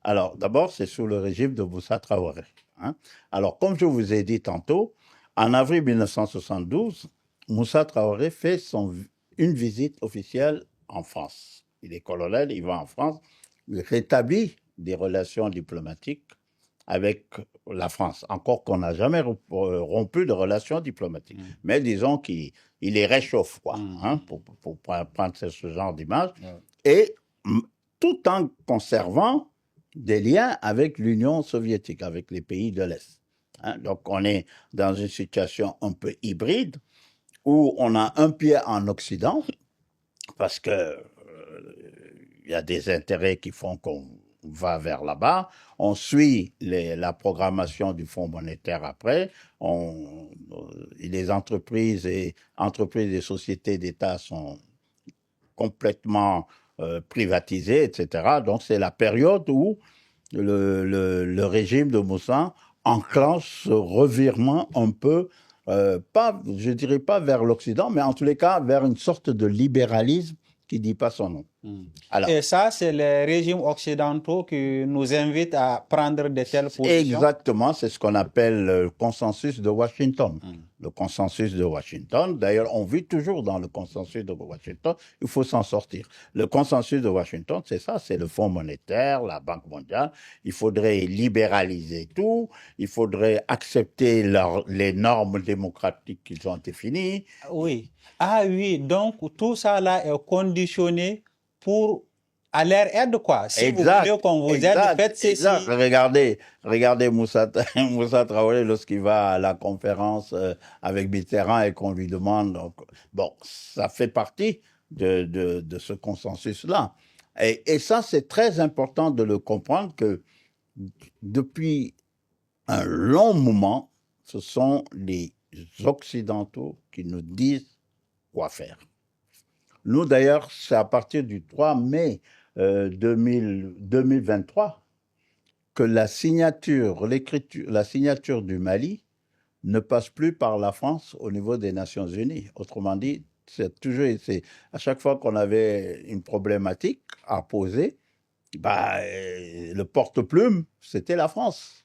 Alors, d'abord, c'est sous le régime de Moussa Traoré. Hein. Alors, comme je vous ai dit tantôt, en avril 1972, Moussa Traoré fait une visite officielle en France. Il est colonel, il va en France, il rétablit des relations diplomatiques avec la France. Encore qu'on n'a jamais rompu de relations diplomatiques. Mais disons qu'il les réchauffe, quoi, hein, pour prendre ce genre d'image. Et tout en conservant des liens avec l'Union soviétique, avec les pays de l'Est. Hein. Donc, on est dans une situation un peu hybride où on a un pied en Occident parce que il y a des intérêts qui font qu'on va vers là-bas. On suit la programmation du Fonds monétaire après. Les entreprises et sociétés d'État sont complètement privatisées, etc. Donc, c'est la période où le régime de Moussa enclenche ce revirement un peu, je dirais pas vers l'Occident, mais en tous les cas vers une sorte de libéralisme qui ne dit pas son nom. Alors, et ça, c'est les régimes occidentaux qui nous invitent à prendre de telles positions. Exactement, c'est ce qu'on appelle le consensus de Washington. Le consensus de Washington, d'ailleurs, on vit toujours dans le consensus de Washington, il faut s'en sortir. Le consensus de Washington, c'est ça, c'est le Fonds monétaire, la Banque mondiale. Il faudrait libéraliser tout, il faudrait accepter les normes démocratiques qui ont été finies. Oui. Ah oui, donc tout ça là est conditionné pour à leur aide, quoi. Si vous voulez qu'on vous aide, faites ceci. Regardez Moussa Traoré lorsqu'il va à la conférence avec Mitterrand et qu'on lui demande. Donc, bon, ça fait partie de ce consensus-là. Et ça, c'est très important de le comprendre que depuis un long moment, ce sont les Occidentaux qui nous disent quoi faire. Nous, d'ailleurs, c'est à partir du 3 mai 2023 que la signature du Mali ne passe plus par la France au niveau des Nations Unies. Autrement dit, à chaque fois qu'on avait une problématique à poser, le porte-plume, c'était la France.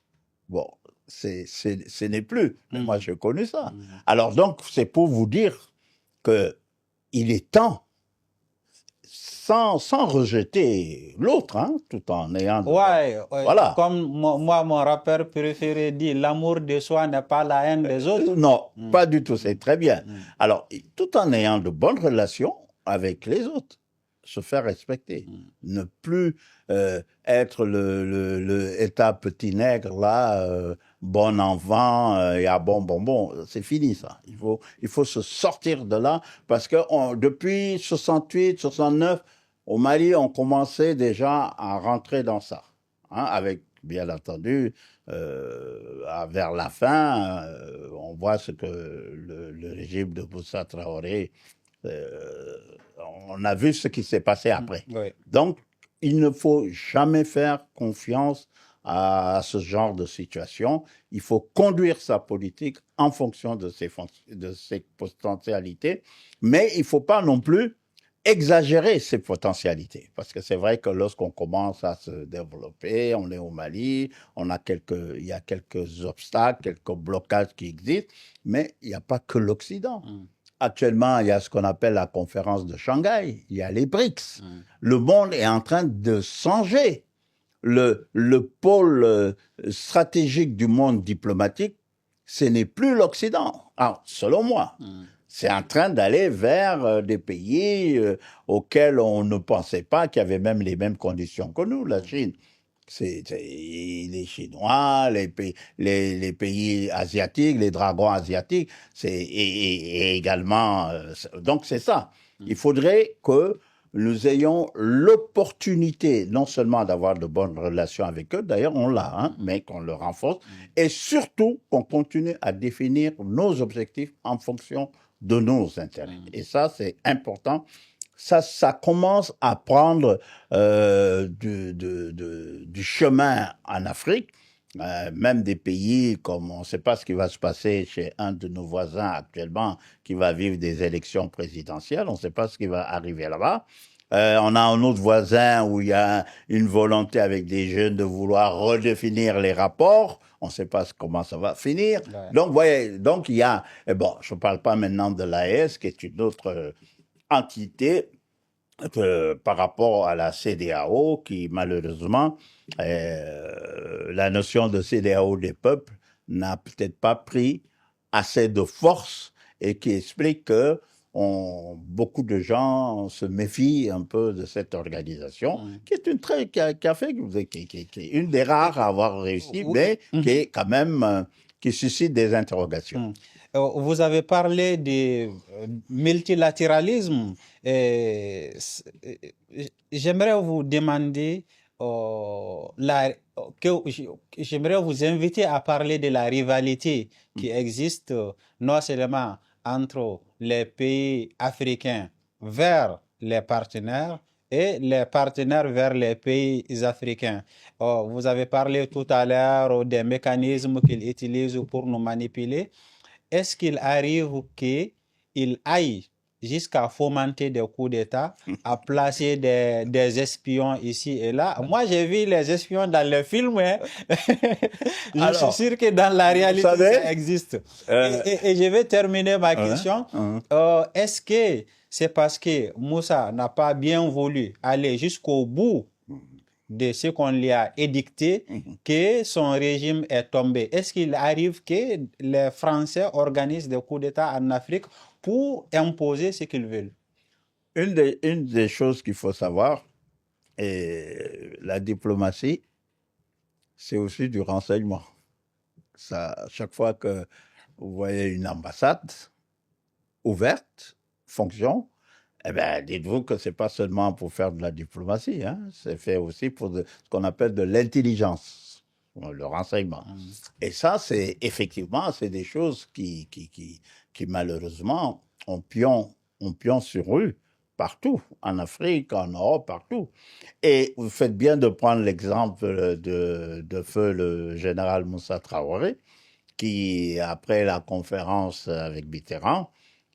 Bon, ce n'est plus. Mais moi, j'ai connu ça. Mhm. Alors donc, c'est pour vous dire que il est temps, sans rejeter l'autre, hein, tout en ayant... Ouais, Voilà. comme moi, mon rappeur préféré dit, l'amour de soi n'est pas la haine des autres. Non, Mm. pas du tout, c'est très bien. Mm. Alors, tout en ayant de bonnes relations avec les autres, se faire respecter, ne plus être le état petit nègre là, bon enfant, et à bon, c'est fini ça. Il faut se sortir de là parce que depuis 68, 69, au Mali, on commençait déjà à rentrer dans ça, hein, avec bien entendu vers la fin, on voit ce que le régime de Moussa Traoré, on a vu ce qui s'est passé après. Oui. Donc, il ne faut jamais faire confiance à ce genre de situation. Il faut conduire sa politique en fonction de ses potentialités, mais il ne faut pas non plus exagérer ses potentialités. Parce que c'est vrai que lorsqu'on commence à se développer, on est au Mali, il y a quelques obstacles, quelques blocages qui existent, mais il n'y a pas que l'Occident. Actuellement, il y a ce qu'on appelle la conférence de Shanghai, il y a les BRICS. Le monde est en train de changer. Le pôle stratégique du monde diplomatique, ce n'est plus l'Occident, selon moi. C'est en train d'aller vers des pays auxquels on ne pensait pas qu'il y avait même les mêmes conditions que nous, la Chine. C'est les Chinois, les pays asiatiques, les dragons asiatiques, et également... donc c'est ça. Il faudrait que nous ayons l'opportunité non seulement d'avoir de bonnes relations avec eux, d'ailleurs on l'a, hein, mais qu'on le renforce, et surtout qu'on continue à définir nos objectifs en fonction de nos intérêts. Et ça, c'est important. Ça commence à prendre du chemin en Afrique, même des pays comme on ne sait pas ce qui va se passer chez un de nos voisins actuellement qui va vivre des élections présidentielles, on ne sait pas ce qui va arriver là-bas. On a un autre voisin où il y a une volonté avec des jeunes de vouloir redéfinir les rapports. On ne sait pas comment ça va finir. Ouais. Donc, voyez, donc il y a... Bon, je ne parle pas maintenant de l'AES, qui est une autre entité par rapport à la CEDEAO, qui malheureusement, la notion de CEDEAO des peuples n'a peut-être pas pris assez de force et qui explique que beaucoup de gens se méfient un peu de cette organisation, qui est qui est une des rares à avoir réussi, mais qui est quand même, qui suscite des interrogations. Vous avez parlé du multilatéralisme. J'aimerais vous demander, j'aimerais vous inviter à parler de la rivalité qui existe non seulement entre les pays africains vers les partenaires et les partenaires vers les pays africains. Vous avez parlé tout à l'heure des mécanismes qu'ils utilisent pour nous manipuler. Est-ce qu'il arrive qu'ils aillent jusqu'à fomenter des coups d'État, à placer des espions ici et là? Moi, j'ai vu les espions dans les films. Hein. Je suis sûr que dans la réalité, ça existe. Et je vais terminer ma question. Est-ce que c'est parce que Moussa n'a pas bien voulu aller jusqu'au bout de ce qu'on lui a édicté, que son régime est tombé? Est-ce qu'il arrive que les Français organisent des coups d'État en Afrique pour imposer ce qu'ils veulent? Une des choses qu'il faut savoir, et la diplomatie, c'est aussi du renseignement. Chaque fois que vous voyez une ambassade ouverte, fonction, eh bien, dites-vous que ce n'est pas seulement pour faire de la diplomatie, hein, c'est fait aussi pour ce qu'on appelle de l'intelligence, le renseignement. Et ça, c'est effectivement, c'est des choses qui malheureusement ont pion sur rue partout, en Afrique, en Europe, partout. Et vous faites bien de prendre l'exemple de feu le général Moussa Traoré, qui, après la conférence avec Mitterrand,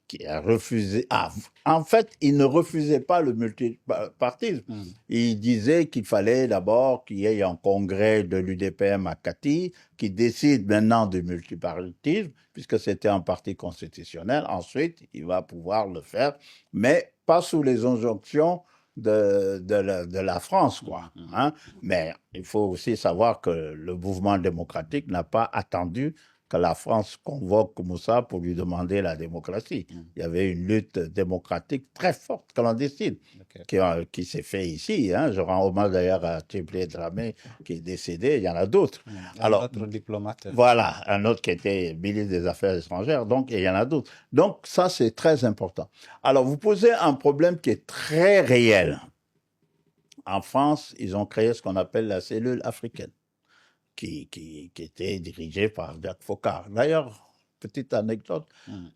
qui a refusé. Ah, en fait, il ne refusait pas le multipartisme. Il disait qu'il fallait d'abord qu'il y ait un congrès de l'UDPM à Cati qui décide maintenant du multipartisme, puisque c'était un parti constitutionnel. Ensuite, il va pouvoir le faire, mais pas sous les injonctions de la France, quoi. Hein? Mais il faut aussi savoir que le mouvement démocratique n'a pas attendu que la France convoque Moussa pour lui demander la démocratie. Il y avait une lutte démocratique très forte, clandestine, qui s'est faite ici. Hein. Je rends hommage d'ailleurs à Tchiblé Dramé, qui est décédé. Il y en a d'autres. Alors, autre diplomate. Voilà, un autre qui était ministre des Affaires étrangères. Donc, il y en a d'autres. Donc, ça, c'est très important. Alors, vous posez un problème qui est très réel. En France, ils ont créé ce qu'on appelle la cellule africaine, qui était dirigé par Jacques Foccart. D'ailleurs, petite anecdote,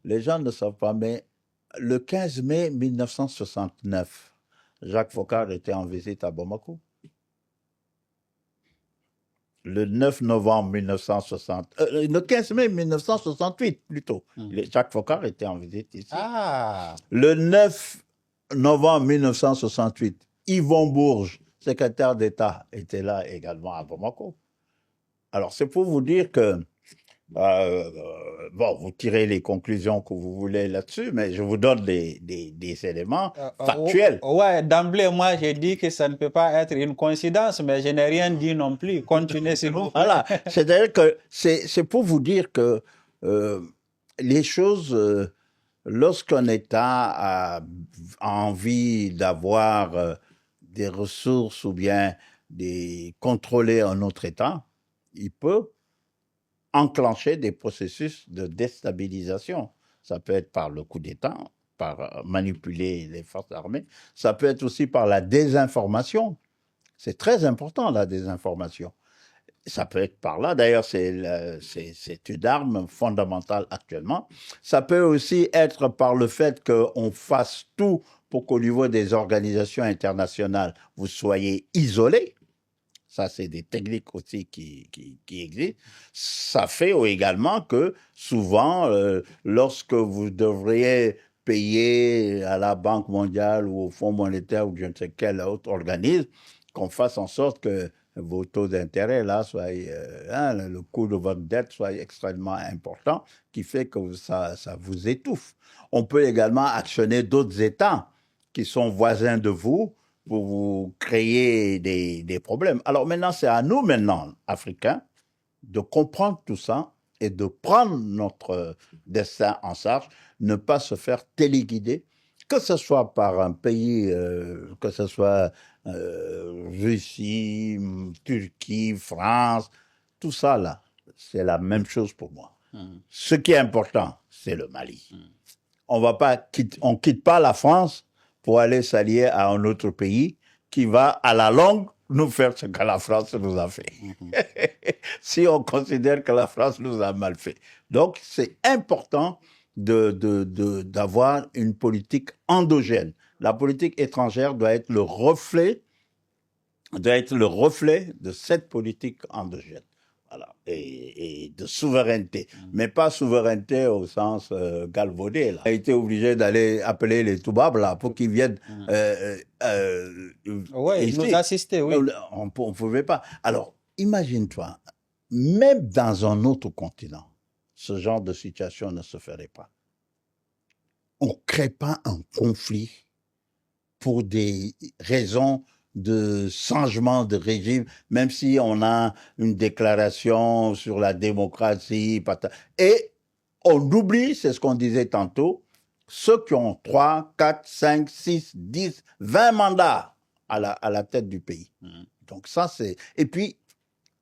les gens ne savent pas, mais le 15 mai 1969, Jacques Foccart était en visite à Bamako. Le 9 novembre 1960, le 15 mai 1968 plutôt, Jacques Foccart était en visite ici. Ah. Le 9 novembre 1968, Yvon Bourges, secrétaire d'État, était là également à Bamako. Alors, c'est pour vous dire que, bon, vous tirez les conclusions que vous voulez là-dessus, mais je vous donne des éléments factuels. Ouais, d'emblée, moi, j'ai dit que ça ne peut pas être une coïncidence, mais je n'ai rien dit non plus. Continuez, s'il vous plaît. Voilà, c'est-à-dire que c'est pour vous dire que les choses, lorsqu'un État a envie d'avoir des ressources ou bien contrôler un autre État, il peut enclencher des processus de déstabilisation. Ça peut être par le coup d'État, par manipuler les forces armées. Ça peut être aussi par la désinformation. C'est très important, la désinformation. Ça peut être par là. D'ailleurs, c'est une arme fondamentale actuellement. Ça peut aussi être par le fait qu'on fasse tout pour qu'au niveau des organisations internationales, vous soyez isolés. Ça, c'est des techniques aussi qui existent. Ça fait également que souvent, lorsque vous devriez payer à la Banque mondiale ou au Fonds monétaire ou je ne sais quel autre organisme, qu'on fasse en sorte que vos taux d'intérêt, là, soient, le coût de votre dette soit extrêmement important, qui fait que ça vous étouffe. On peut également actionner d'autres États qui sont voisins de vous, pour vous créer des problèmes. Alors maintenant, c'est à nous, maintenant, Africains, de comprendre tout ça et de prendre notre destin en charge, ne pas se faire téléguider, que ce soit par un pays, que ce soit Russie, Turquie, France, tout ça là, c'est la même chose pour moi. Ce qui est important, c'est le Mali. On quitte pas la France pour aller s'allier à un autre pays qui va, à la longue, nous faire ce que la France nous a fait. Si on considère que la France nous a mal fait. Donc, c'est important d'avoir une politique endogène. La politique étrangère doit être le reflet de cette politique endogène. Voilà. Et de souveraineté, mais pas souveraineté au sens galvaudé. Là. On a été obligé d'aller appeler les Toubabs là, pour qu'ils viennent oui, nous assister, oui. On ne pouvait pas. Alors, imagine-toi, même dans un autre continent, ce genre de situation ne se ferait pas. On ne crée pas un conflit pour des raisons de changement de régime, même si on a une déclaration sur la démocratie. Et on oublie, c'est ce qu'on disait tantôt, ceux qui ont 3, 4, 5, 6, 10, 20 mandats à la tête du pays. Donc ça, c'est... Et puis,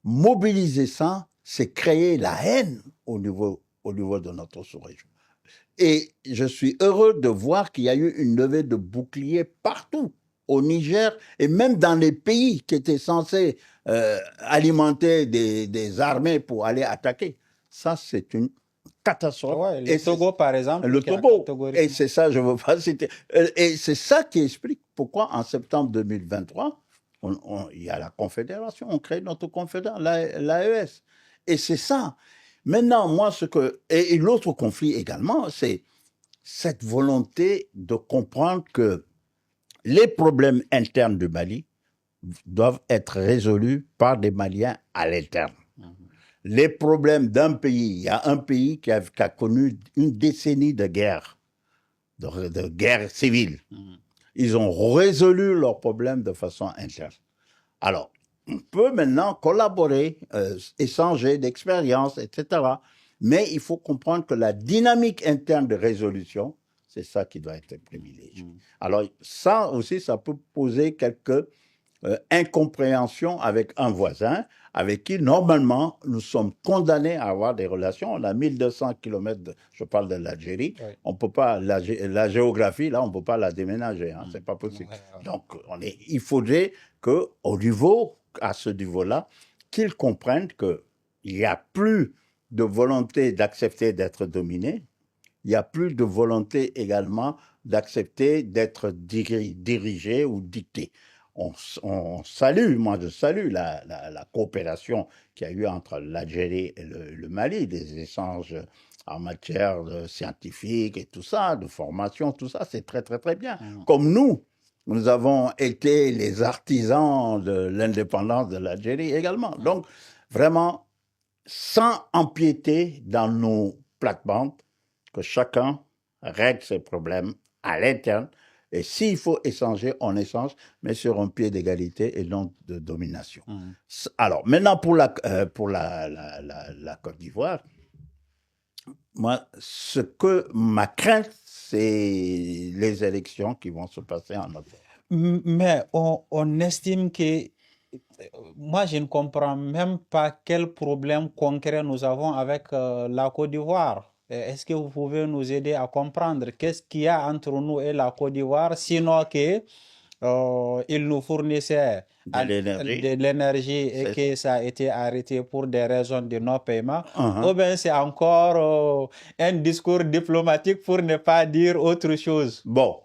mobiliser ça, c'est créer la haine au niveau de notre sous-région. Et je suis heureux de voir qu'il y a eu une levée de boucliers partout, au Niger, et même dans les pays qui étaient censés alimenter des armées pour aller attaquer. Ça, c'est une catastrophe. Ouais, le Togo, par exemple. Le Togo. Et c'est ça, je ne veux pas citer. Et c'est ça qui explique pourquoi, en septembre 2023, il y a la Confédération, on crée notre Confédération, l'AES. Et c'est ça. Maintenant, moi, et l'autre conflit également, c'est cette volonté de comprendre que les problèmes internes du Mali doivent être résolus par des Maliens à l'interne. Les problèmes d'un pays, il y a un pays qui a connu une décennie de guerre, de guerre civile. Ils ont résolu leurs problèmes de façon interne. Alors, on peut maintenant collaborer, échanger d'expériences, etc. Mais il faut comprendre que la dynamique interne de résolution, c'est ça qui doit être privilégié. Alors, ça aussi, ça peut poser quelques incompréhensions avec un voisin, avec qui, normalement, nous sommes condamnés à avoir des relations. On a 1200 km, je parle de l'Algérie. Oui. On peut pas, la géographie, là, on ne peut pas la déménager. Hein, c'est pas possible. Donc, il faudrait qu'au niveau, à ce niveau-là, qu'ils comprennent qu'il n'y a plus de volonté d'accepter d'être dominé. Il n'y a plus de volonté également d'accepter d'être dirigé ou dicté. On salue, moi je salue la coopération qu'il y a eu entre l'Algérie et le Mali, des échanges en matière scientifique et tout ça, de formation, tout ça, c'est très très très bien. Comme nous avons été les artisans de l'indépendance de l'Algérie également. Donc vraiment, sans empiéter dans nos plates-bandes, que chacun règle ses problèmes à l'interne. Et s'il faut échanger, on échange, mais sur un pied d'égalité et non de domination. Alors, maintenant, pour la Côte d'Ivoire, moi, ma crainte, c'est les élections qui vont se passer en octobre. Mais on estime que... Moi, je ne comprends même pas quel problème concret nous avons avec la Côte d'Ivoire. Est-ce que vous pouvez nous aider à comprendre qu'est-ce qu'il y a entre nous et la Côte d'Ivoire, sinon que ils nous fournissaient de l'énergie et que ça a été arrêté pour des raisons de non-paiement, ou bien c'est encore un discours diplomatique pour ne pas dire autre chose? Bon,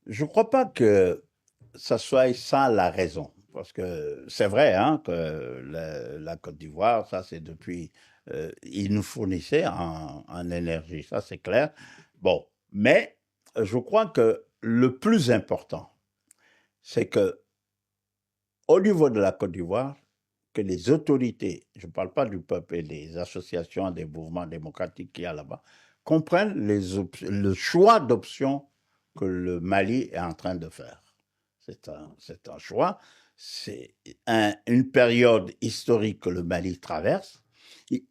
je ne crois pas que ça soit ça la raison. Parce que c'est vrai hein, que la Côte d'Ivoire, ça c'est depuis... ils nous fournissaient en énergie, ça c'est clair. Bon, mais je crois que le plus important, c'est que au niveau de la Côte d'Ivoire, que les autorités, je ne parle pas du peuple et des associations, des mouvements démocratiques qu'il y a là-bas, comprennent le choix d'options que le Mali est en train de faire. C'est un choix, c'est une période historique que le Mali traverse,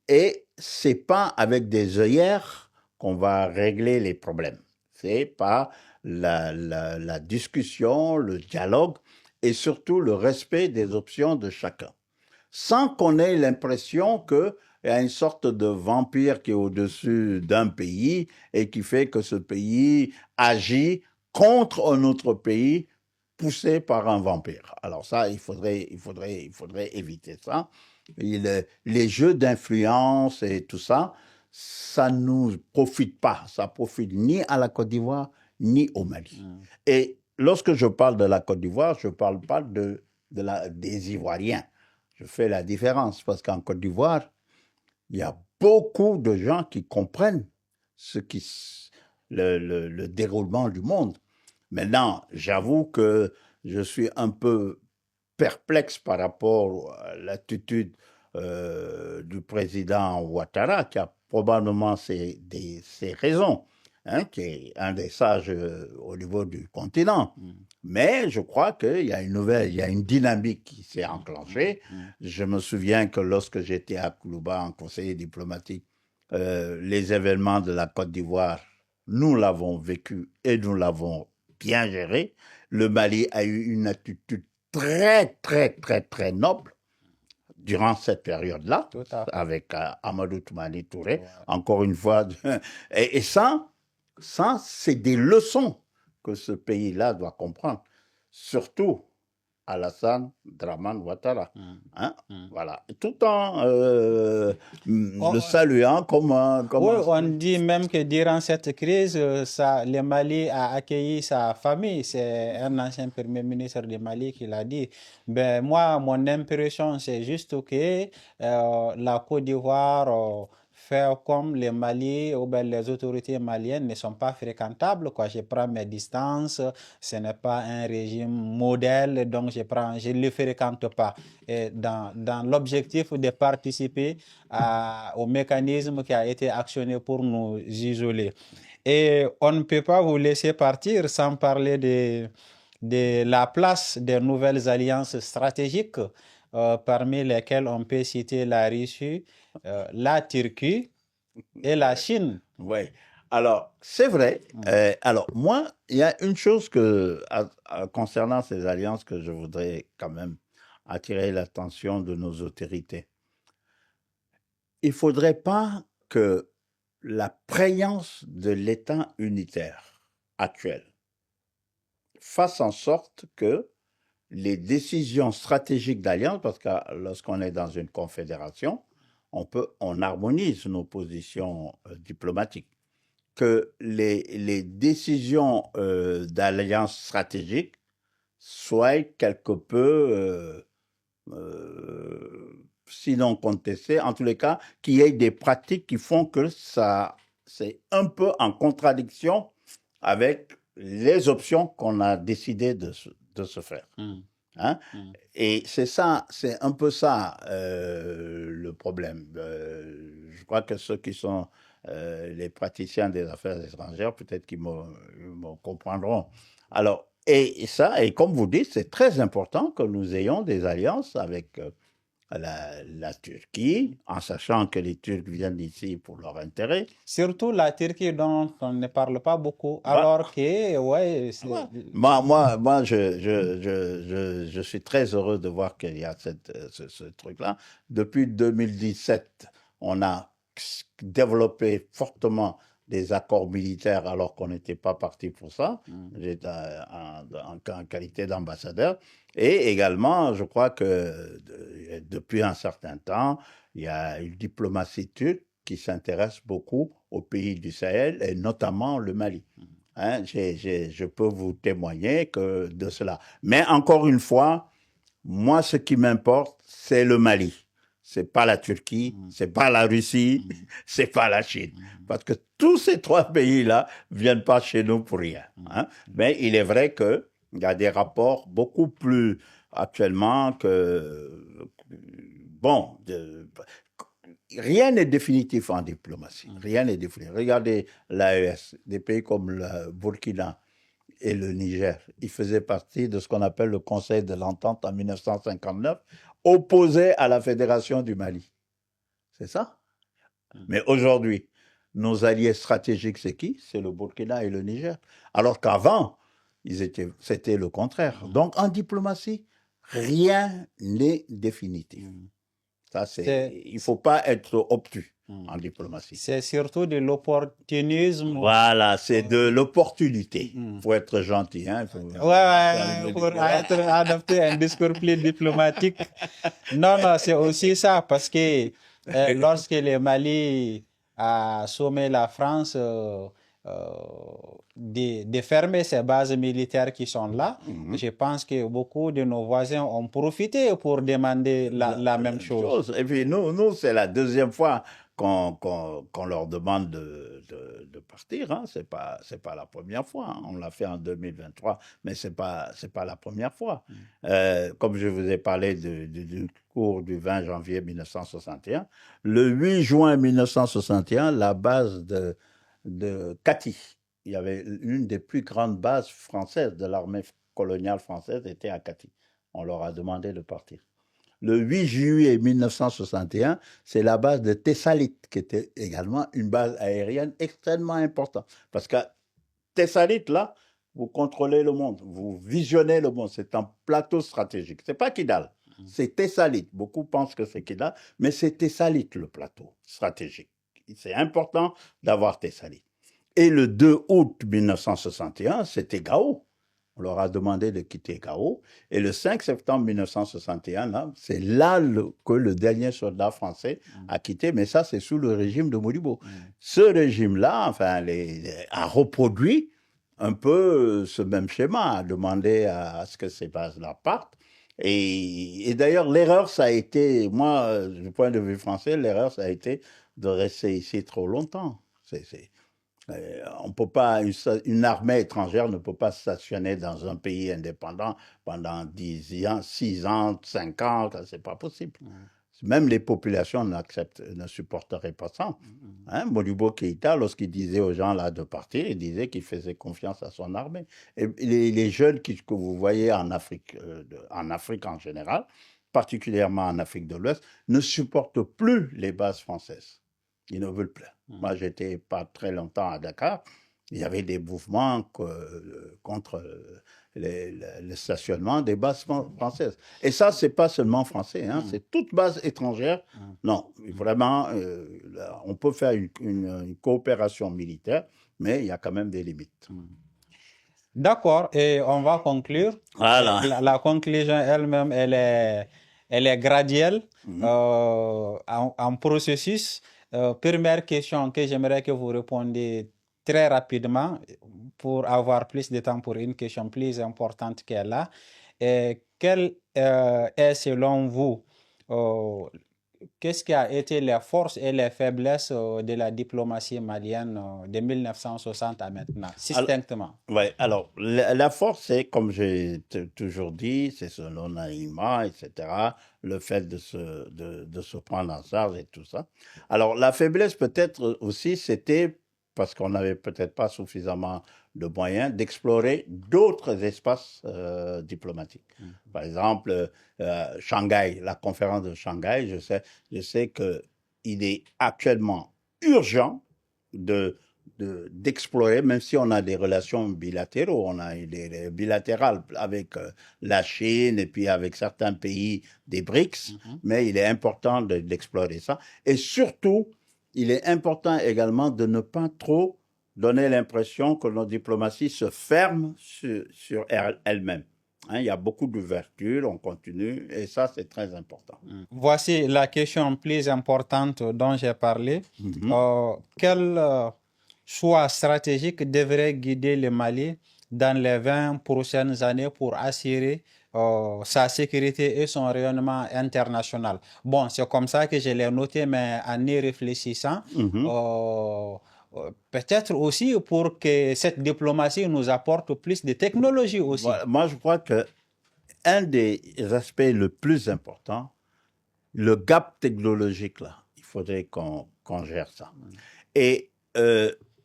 et ce n'est pas avec des œillères qu'on va régler les problèmes. C'est par la discussion, le dialogue, et surtout le respect des options de chacun. Sans qu'on ait l'impression qu'il y a une sorte de vampire qui est au-dessus d'un pays et qui fait que ce pays agit contre un autre pays poussé par un vampire. Alors ça, il faudrait éviter ça. Les jeux d'influence et tout ça, ça ne nous profite pas. Ça profite ni à la Côte d'Ivoire, ni au Mali. Et lorsque je parle de la Côte d'Ivoire, je ne parle pas des Ivoiriens. Je fais la différence parce qu'en Côte d'Ivoire, il y a beaucoup de gens qui comprennent le déroulement du monde. Maintenant, j'avoue que je suis un peu perplexe par rapport à l'attitude du président Ouattara, qui a probablement ses raisons, hein, qui est un des sages au niveau du continent. Mais je crois qu'il y a il y a une dynamique qui s'est enclenchée. Je me souviens que lorsque j'étais à Koulouba en conseiller diplomatique, les événements de la Côte d'Ivoire, nous l'avons vécu et nous l'avons bien géré. Le Mali a eu une attitude très, très, très, très noble durant cette période-là, avec Amadou Toumani Touré, ouais. Encore une fois. Et ça, c'est des leçons que ce pays-là doit comprendre. Surtout Alassane Dramane Ouattara. Voilà. Tout en le saluant comme oui, on dit même que durant cette crise, le Mali a accueilli sa famille. C'est un ancien premier ministre du Mali qui l'a dit. Moi, mon impression, c'est juste que la Côte d'Ivoire faire comme les Maliens ou bien les autorités maliennes ne sont pas fréquentables, quoi. Je prends mes distances, ce n'est pas un régime modèle, donc je ne le fréquente pas. Et dans l'objectif de participer au mécanisme qui a été actionné pour nous isoler. Et on ne peut pas vous laisser partir sans parler de la place des nouvelles alliances stratégiques, parmi lesquelles on peut citer la Russie, la Turquie et la Chine. Oui. Alors, c'est vrai. Alors, moi, il y a une chose concernant ces alliances que je voudrais quand même attirer l'attention de nos autorités. Il ne faudrait pas que la prégnance de l'État unitaire actuel fasse en sorte que les décisions stratégiques d'alliance, parce que lorsqu'on est dans une confédération, on harmonise nos positions diplomatiques, que les décisions d'alliance stratégique soient quelque peu, sinon contestées, en tous les cas, qu'il y ait des pratiques qui font que c'est un peu en contradiction avec les options qu'on a décidé de se faire. Hein? Et c'est un peu ça le problème. Je crois que ceux qui sont les praticiens des affaires étrangères, peut-être qu'ils me comprendront. Alors, et comme vous dites, c'est très important que nous ayons des alliances avec la Turquie, en sachant que les Turcs viennent ici pour leur intérêt. Surtout la Turquie dont on ne parle pas beaucoup, alors que, ouais... Moi, je suis très heureux de voir qu'il y a ce truc-là. Depuis 2017, on a développé fortement des accords militaires alors qu'on n'était pas parti pour ça. J'étais en qualité d'ambassadeur. Et également, je crois que depuis un certain temps, il y a une diplomatie turque qui s'intéresse beaucoup aux pays du Sahel et notamment le Mali. Hein, je peux vous témoigner de cela. Mais encore une fois, moi, ce qui m'importe, c'est le Mali. C'est pas la Turquie, c'est pas la Russie, c'est pas la Chine. Parce que tous ces trois pays-là viennent pas chez nous pour rien. Hein. Mais il est vrai qu'il y a des rapports beaucoup plus actuellement bon, rien n'est définitif en diplomatie. Rien n'est définitif. Regardez l'AES, des pays comme le Burkina et le Niger. Ils faisaient partie de ce qu'on appelle le Conseil de l'Entente en 1959, opposé à la Fédération du Mali. C'est ça. Mais aujourd'hui, nos alliés stratégiques, c'est qui? C'est le Burkina et le Niger. Alors qu'avant, c'était le contraire. Donc en diplomatie, rien n'est définitif. Ça, il ne faut pas être obtus en diplomatie. C'est surtout de l'opportunisme. Voilà, c'est de l'opportunité. Il faut être gentil. Hein, pour adopter un discours plus diplomatique. Non, c'est aussi ça, parce que lorsque le Mali a sommé la France de fermer ces bases militaires qui sont là, je pense que beaucoup de nos voisins ont profité pour demander la même chose. Et puis nous c'est la deuxième fois qu'on leur demande de partir. Hein. C'est pas la première fois. Hein. On l'a fait en 2023, mais c'est pas la première fois. Comme je vous ai parlé du cours du 20 janvier 1961, le 8 juin 1961, la base de Kati, il y avait une des plus grandes bases françaises de l'armée coloniale française était à Kati. On leur a demandé de partir. Le 8 juillet 1961, c'est la base de Thessalite, qui était également une base aérienne extrêmement importante. Parce que Thessalite, là, vous contrôlez le monde, vous visionnez le monde. C'est un plateau stratégique. Ce n'est pas Kidal, c'est Thessalite. Beaucoup pensent que c'est Kidal, mais c'est Thessalite, le plateau stratégique. C'est important d'avoir Thessalite. Et le 2 août 1961, c'était Gao. On leur a demandé de quitter Gao. Et le 5 septembre 1961, c'est là que le dernier soldat français a quitté. Mais ça, c'est sous le régime de Modibo. Ce régime-là, enfin, a reproduit un peu ce même schéma, a demandé à ce que ces bases-là partent. Et d'ailleurs, l'erreur, ça a été, moi, du point de vue français, l'erreur, ça a été de rester ici trop longtemps. On peut pas, une armée étrangère ne peut pas stationner dans un pays indépendant pendant 10 ans, 6 ans, 5 ans, c'est pas possible. Même les populations ne supporteraient pas ça. Hein, Modibo Keïta, lorsqu'il disait aux gens là de partir, il disait qu'il faisait confiance à son armée. Et les jeunes que vous voyez en Afrique en général, particulièrement en Afrique de l'Ouest, ne supportent plus les bases françaises. Ils ne veulent plus. Moi, j'étais pas très longtemps à Dakar. Il y avait des mouvements contre le stationnement des bases françaises. Et ça, c'est pas seulement français, hein, c'est toute base étrangère. Non, vraiment, on peut faire une coopération militaire, mais il y a quand même des limites. D'accord, et on va conclure. Voilà. La conclusion elle-même, elle est graduelle, en processus. Première question que j'aimerais que vous répondiez très rapidement pour avoir plus de temps pour une question plus importante qu'elle là. Quelle est selon vous, qu'est-ce qui a été les forces et les faiblesses de la diplomatie malienne de 1960 à maintenant, distinctement? Alors, la force, c'est, comme j'ai toujours dit, c'est son anonymat, etc., le fait de se prendre en charge et tout ça. Alors, la faiblesse, peut-être aussi, c'était parce qu'on n'avait peut-être pas suffisamment de moyens d'explorer d'autres espaces diplomatiques. Par exemple, Shanghai, la conférence de Shanghai, je sais qu'il est actuellement urgent d'explorer, même si on a des relations bilatéraux, on a des bilatérales avec la Chine et puis avec certains pays des BRICS, mais il est important d'explorer ça. Et surtout, il est important également de ne pas trop donner l'impression que nos diplomaties se ferment sur elles-mêmes. Hein, il y a beaucoup d'ouverture, on continue, et ça, c'est très important. Voici la question plus importante dont j'ai parlé. Quel choix stratégique devrait guider le Mali dans les 20 prochaines années pour assurer sa sécurité et son rayonnement international? Bon, c'est comme ça que je l'ai noté, mais en y réfléchissant, peut-être aussi pour que cette diplomatie nous apporte plus de technologie aussi. Moi, je crois que un des aspects le plus important, le gap technologique là, il faudrait qu'on gère ça.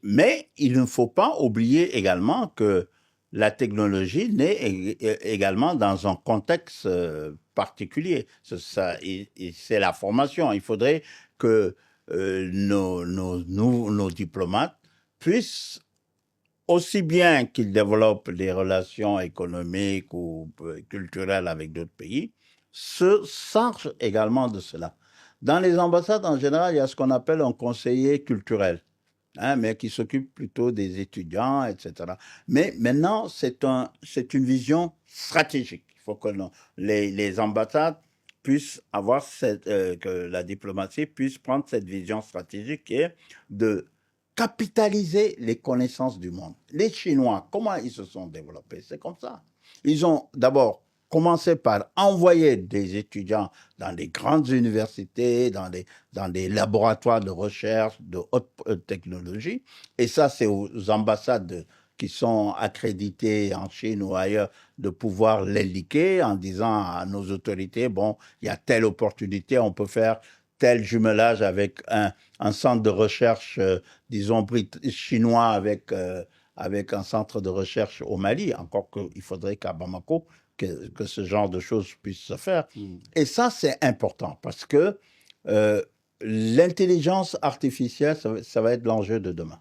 Mais il ne faut pas oublier également que la technologie naît également dans un contexte particulier. C'est la formation. Il faudrait que nos diplomates puissent, aussi bien qu'ils développent des relations économiques ou culturelles avec d'autres pays, se chargent également de cela. Dans les ambassades, en général, il y a ce qu'on appelle un conseiller culturel. Hein, mais qui s'occupe plutôt des étudiants, etc. Mais maintenant, c'est une vision stratégique. Il faut que les ambassades puissent avoir que la diplomatie puisse prendre cette vision stratégique qui est de capitaliser les connaissances du monde. Les Chinois, comment ils se sont développés? C'est comme ça. Ils ont d'abord commencer par envoyer des étudiants dans des grandes universités, dans des laboratoires de recherche de haute technologie. Et ça, c'est aux ambassades qui sont accréditées en Chine ou ailleurs de pouvoir l'indiquer en disant à nos autorités, bon, il y a telle opportunité, on peut faire tel jumelage avec un centre de recherche, disons, chinois avec un centre de recherche au Mali, encore qu'il faudrait qu'à Bamako, que ce genre de choses puisse se faire. Et ça, c'est important parce que l'intelligence artificielle, ça va être l'enjeu de demain.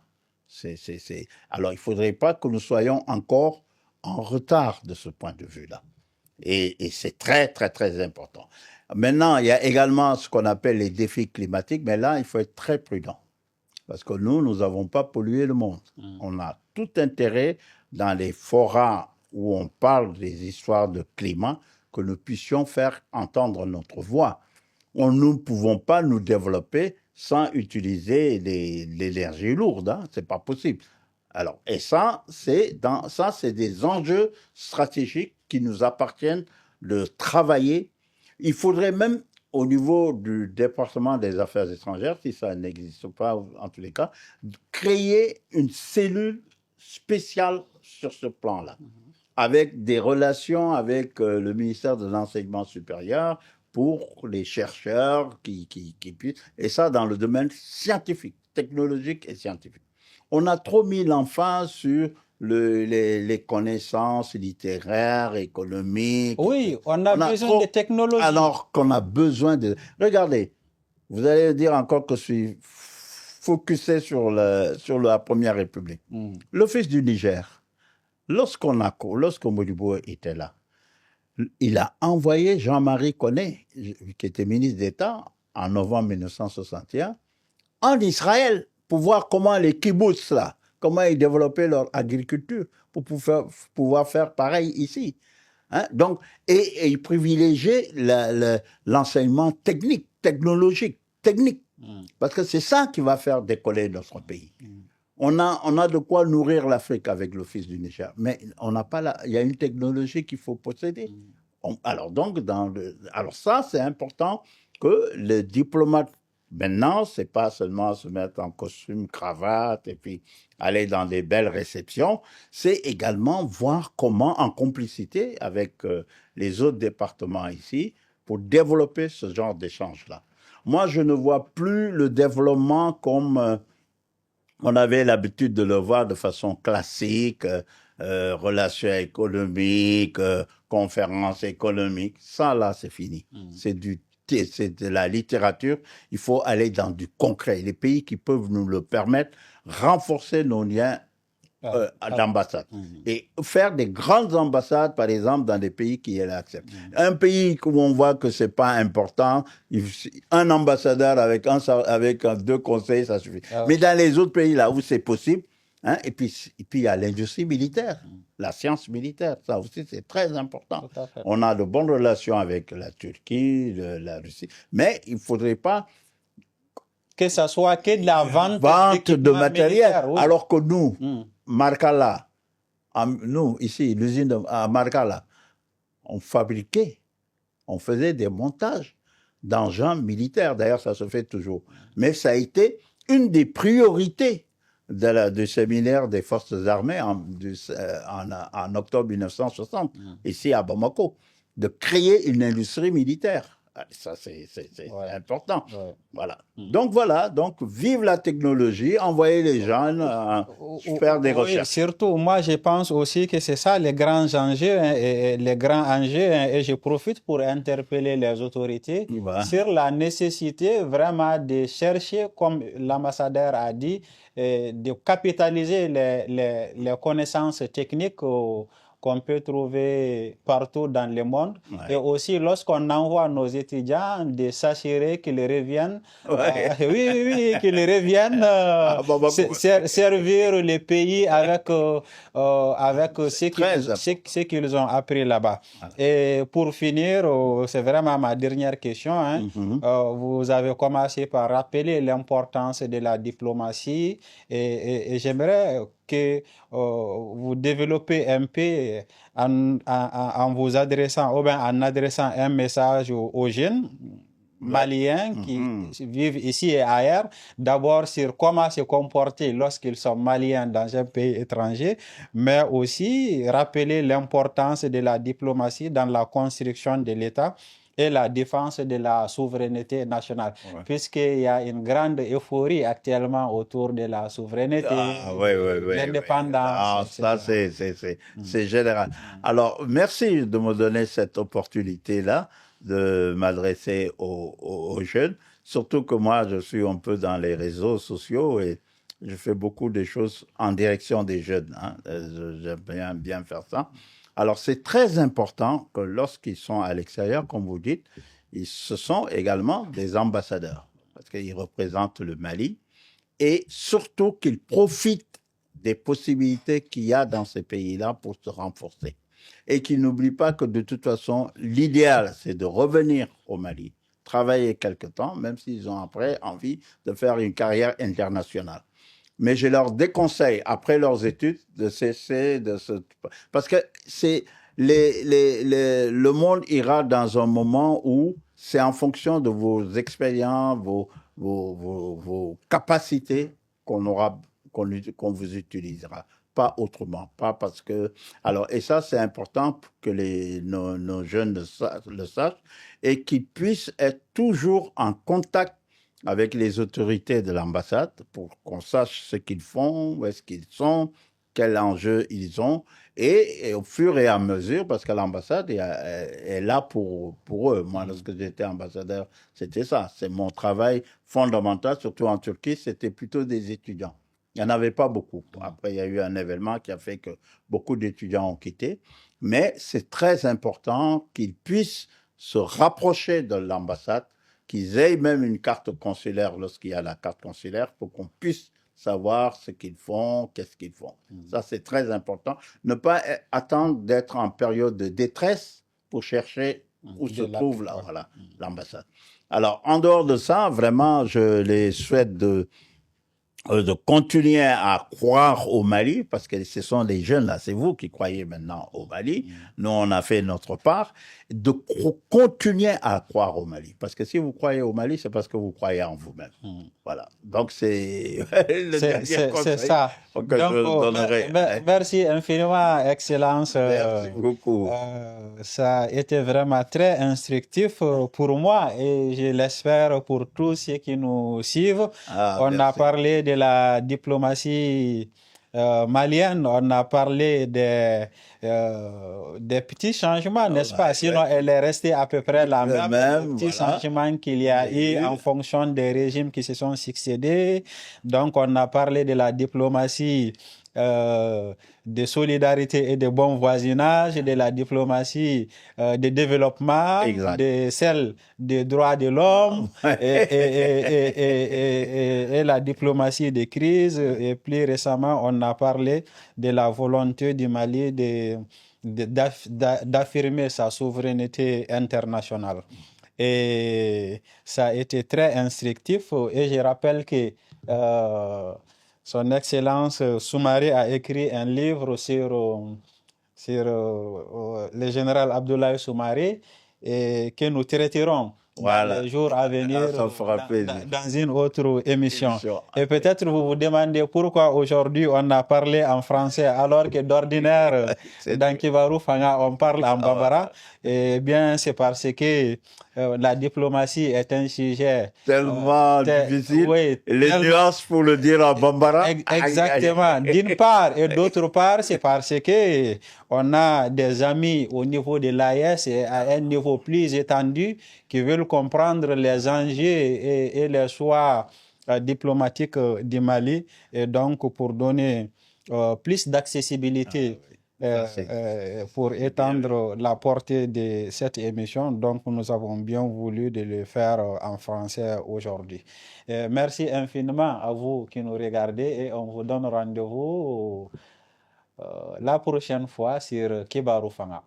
Alors, il ne faudrait pas que nous soyons encore en retard de ce point de vue-là. Et c'est très, très, très important. Maintenant, il y a également ce qu'on appelle les défis climatiques, mais là, il faut être très prudent. Parce que nous n'avons pas pollué le monde. On a tout intérêt dans les forats où on parle des histoires de climat, que nous puissions faire entendre notre voix. Nous ne pouvons pas nous développer sans utiliser l'énergie lourde. Hein? Ce n'est pas possible. Alors, et ça, c'est des enjeux stratégiques qui nous appartiennent de travailler. Il faudrait même, au niveau du département des affaires étrangères, si ça n'existe pas en tous les cas, créer une cellule spéciale sur ce plan-là, avec des relations avec le ministère de l'Enseignement supérieur pour les chercheurs qui puissent, et ça dans le domaine scientifique, technologique et scientifique. On a trop mis l'emphase sur les connaissances littéraires, économiques. Oui, on a besoin de technologie. Alors qu'on a besoin de... Regardez, vous allez dire encore que je suis focusé sur la Première République. L'Office du Niger, lorsque Modibo était là, il a envoyé Jean-Marie Koné, qui était ministre d'État en novembre 1961, en Israël pour voir comment les kibbutz, là, comment ils développaient leur agriculture pour pouvoir faire pareil ici. Hein? Donc, et ils privilégiaient l'enseignement technique, technologique, technique. Parce que c'est ça qui va faire décoller notre pays. On a de quoi nourrir l'Afrique avec l'Office du Niger, mais on n'a pas il y a une technologie qu'il faut posséder. Alors ça, c'est important que les diplomates, maintenant, c'est pas seulement se mettre en costume, cravate et puis aller dans des belles réceptions, c'est également voir comment, en complicité avec les autres départements ici, pour développer ce genre d'échange-là. Moi, je ne vois plus le développement comme on avait l'habitude de le voir de façon classique, relations économiques, conférences économiques. Ça, là, c'est fini. C'est de la littérature. Il faut aller dans du concret. Les pays qui peuvent nous le permettre, renforcer nos liens d'ambassade. Et faire des grandes ambassades, par exemple, dans des pays qui l'acceptent. Un pays où on voit que c'est pas important, un ambassadeur avec deux conseils, ça suffit. Mais dans les autres pays là où c'est possible, hein, et puis il y a l'industrie militaire, la science militaire, ça aussi c'est très important. On a de bonnes relations avec la Turquie, la Russie, mais il faudrait pas que ça soit que de la vente de matériel, oui. Alors que nous, Marcala, nous, ici, l'usine à Marcala, on fabriquait, on faisait des montages d'engins militaires. D'ailleurs, ça se fait toujours. Mais ça a été une des priorités du séminaire des forces armées en octobre 1960, ici à Bamako, de créer une industrie militaire. Ça, c'est important. Ouais. Voilà. Donc, vive la technologie, envoyer les jeunes faire des recherches. Surtout, moi, je pense aussi que c'est ça les grands enjeux, et je profite pour interpeller les autorités sur la nécessité vraiment de chercher, comme l'ambassadeur a dit, de capitaliser les connaissances techniques qu'on peut trouver partout dans le monde. Ouais. Et aussi, lorsqu'on envoie nos étudiants, de s'assurer qu'ils reviennent, qu'ils reviennent servir les pays avec ce qu'ils ont appris là-bas. Et pour finir, c'est vraiment ma dernière question. Hein. Vous avez commencé par rappeler l'importance de la diplomatie et j'aimerais que vous développez un peu en vous adressant, ou bien en adressant un message aux jeunes maliens qui vivent ici et ailleurs, d'abord sur comment se comporter lorsqu'ils sont maliens dans un pays étranger, mais aussi rappeler l'importance de la diplomatie dans la construction de l'État et la défense de la souveraineté nationale, puisqu'il y a une grande euphorie actuellement autour de la souveraineté, l'indépendance. Ça, c'est général. Alors, merci de me donner cette opportunité-là de m'adresser aux jeunes, surtout que moi, je suis un peu dans les réseaux sociaux et je fais beaucoup de choses en direction des jeunes. Hein. J'aime bien faire ça. Alors, c'est très important que lorsqu'ils sont à l'extérieur, comme vous dites, ce sont également des ambassadeurs, parce qu'ils représentent le Mali, et surtout qu'ils profitent des possibilités qu'il y a dans ces pays-là pour se renforcer. Et qu'ils n'oublient pas que de toute façon, l'idéal, c'est de revenir au Mali, travailler quelque temps, même s'ils ont après envie de faire une carrière internationale. Mais je leur déconseille, après leurs études, de cesser de se... Parce que le monde ira dans un moment où c'est en fonction de vos expériences, vos capacités qu'on vous utilisera. Pas autrement. Pas parce que. Alors, et ça, c'est important pour que nos jeunes le sachent et qu'ils puissent être toujours en contact avec les autorités de l'ambassade pour qu'on sache ce qu'ils font, où est-ce qu'ils sont, quels enjeux ils ont. Et au fur et à mesure, parce que l'ambassade est là pour eux. Moi, lorsque j'étais ambassadeur, c'était ça. C'est mon travail fondamental, surtout en Turquie, c'était plutôt des étudiants. Il n'y en avait pas beaucoup. Après, il y a eu un événement qui a fait que beaucoup d'étudiants ont quitté. Mais c'est très important qu'ils puissent se rapprocher de l'ambassade, qu'ils aient même une carte consulaire lorsqu'il y a la carte consulaire pour qu'on puisse savoir ce qu'ils font, qu'est-ce qu'ils font. Ça, c'est très important. Ne pas attendre d'être en période de détresse pour chercher où se trouve là, voilà, l'ambassade. Alors, en dehors de ça, vraiment, je les souhaite de continuer à croire au Mali, parce que ce sont les jeunes là, c'est vous qui croyez maintenant au Mali, nous on a fait notre part, de continuer à croire au Mali, parce que si vous croyez au Mali, c'est parce que vous croyez en vous-même. Voilà, donc c'est le dernier conseil ça. que je donnerai. Merci infiniment, Excellence. Merci beaucoup. Ça a été vraiment très instructif pour moi et je l'espère pour tous ceux qui nous suivent. On a parlé de la diplomatie malienne, on a parlé des petits changements, n'est-ce pas? Sinon, elle est restée à peu près la même. Petits changements qu'il y a eu en fonction des régimes qui se sont succédés. Donc, on a parlé de la diplomatie de solidarité et de bon voisinage, de la diplomatie de développement, de celle des droits de l'homme et la diplomatie de crise. Et plus récemment, on a parlé de la volonté du Mali d'affirmer sa souveraineté internationale. Et ça a été très instructif. Et je rappelle que Son Excellence Soumaré a écrit un livre sur le général Abdoulaye Soumaré et que nous traiterons dans les jours à venir dans une autre émission. Et peut-être vous vous demandez pourquoi aujourd'hui on a parlé en français alors que d'ordinaire dans Kivarou Fanga on parle en Bambara. Eh bien, c'est parce que la diplomatie est un sujet tellement difficile. Oui, les nuances pour le dire en Bambara. Exactement. D'une part et d'autre part, c'est parce que on a des amis au niveau de l'AES et à un niveau plus étendu qui veulent comprendre les enjeux et les choix diplomatiques du Mali, et donc pour donner plus d'accessibilité pour étendre la portée de cette émission. Donc nous avons bien voulu de le faire en français aujourd'hui. Merci infiniment à vous qui nous regardez et on vous donne rendez-vous la prochaine fois sur Kibarou Fanga.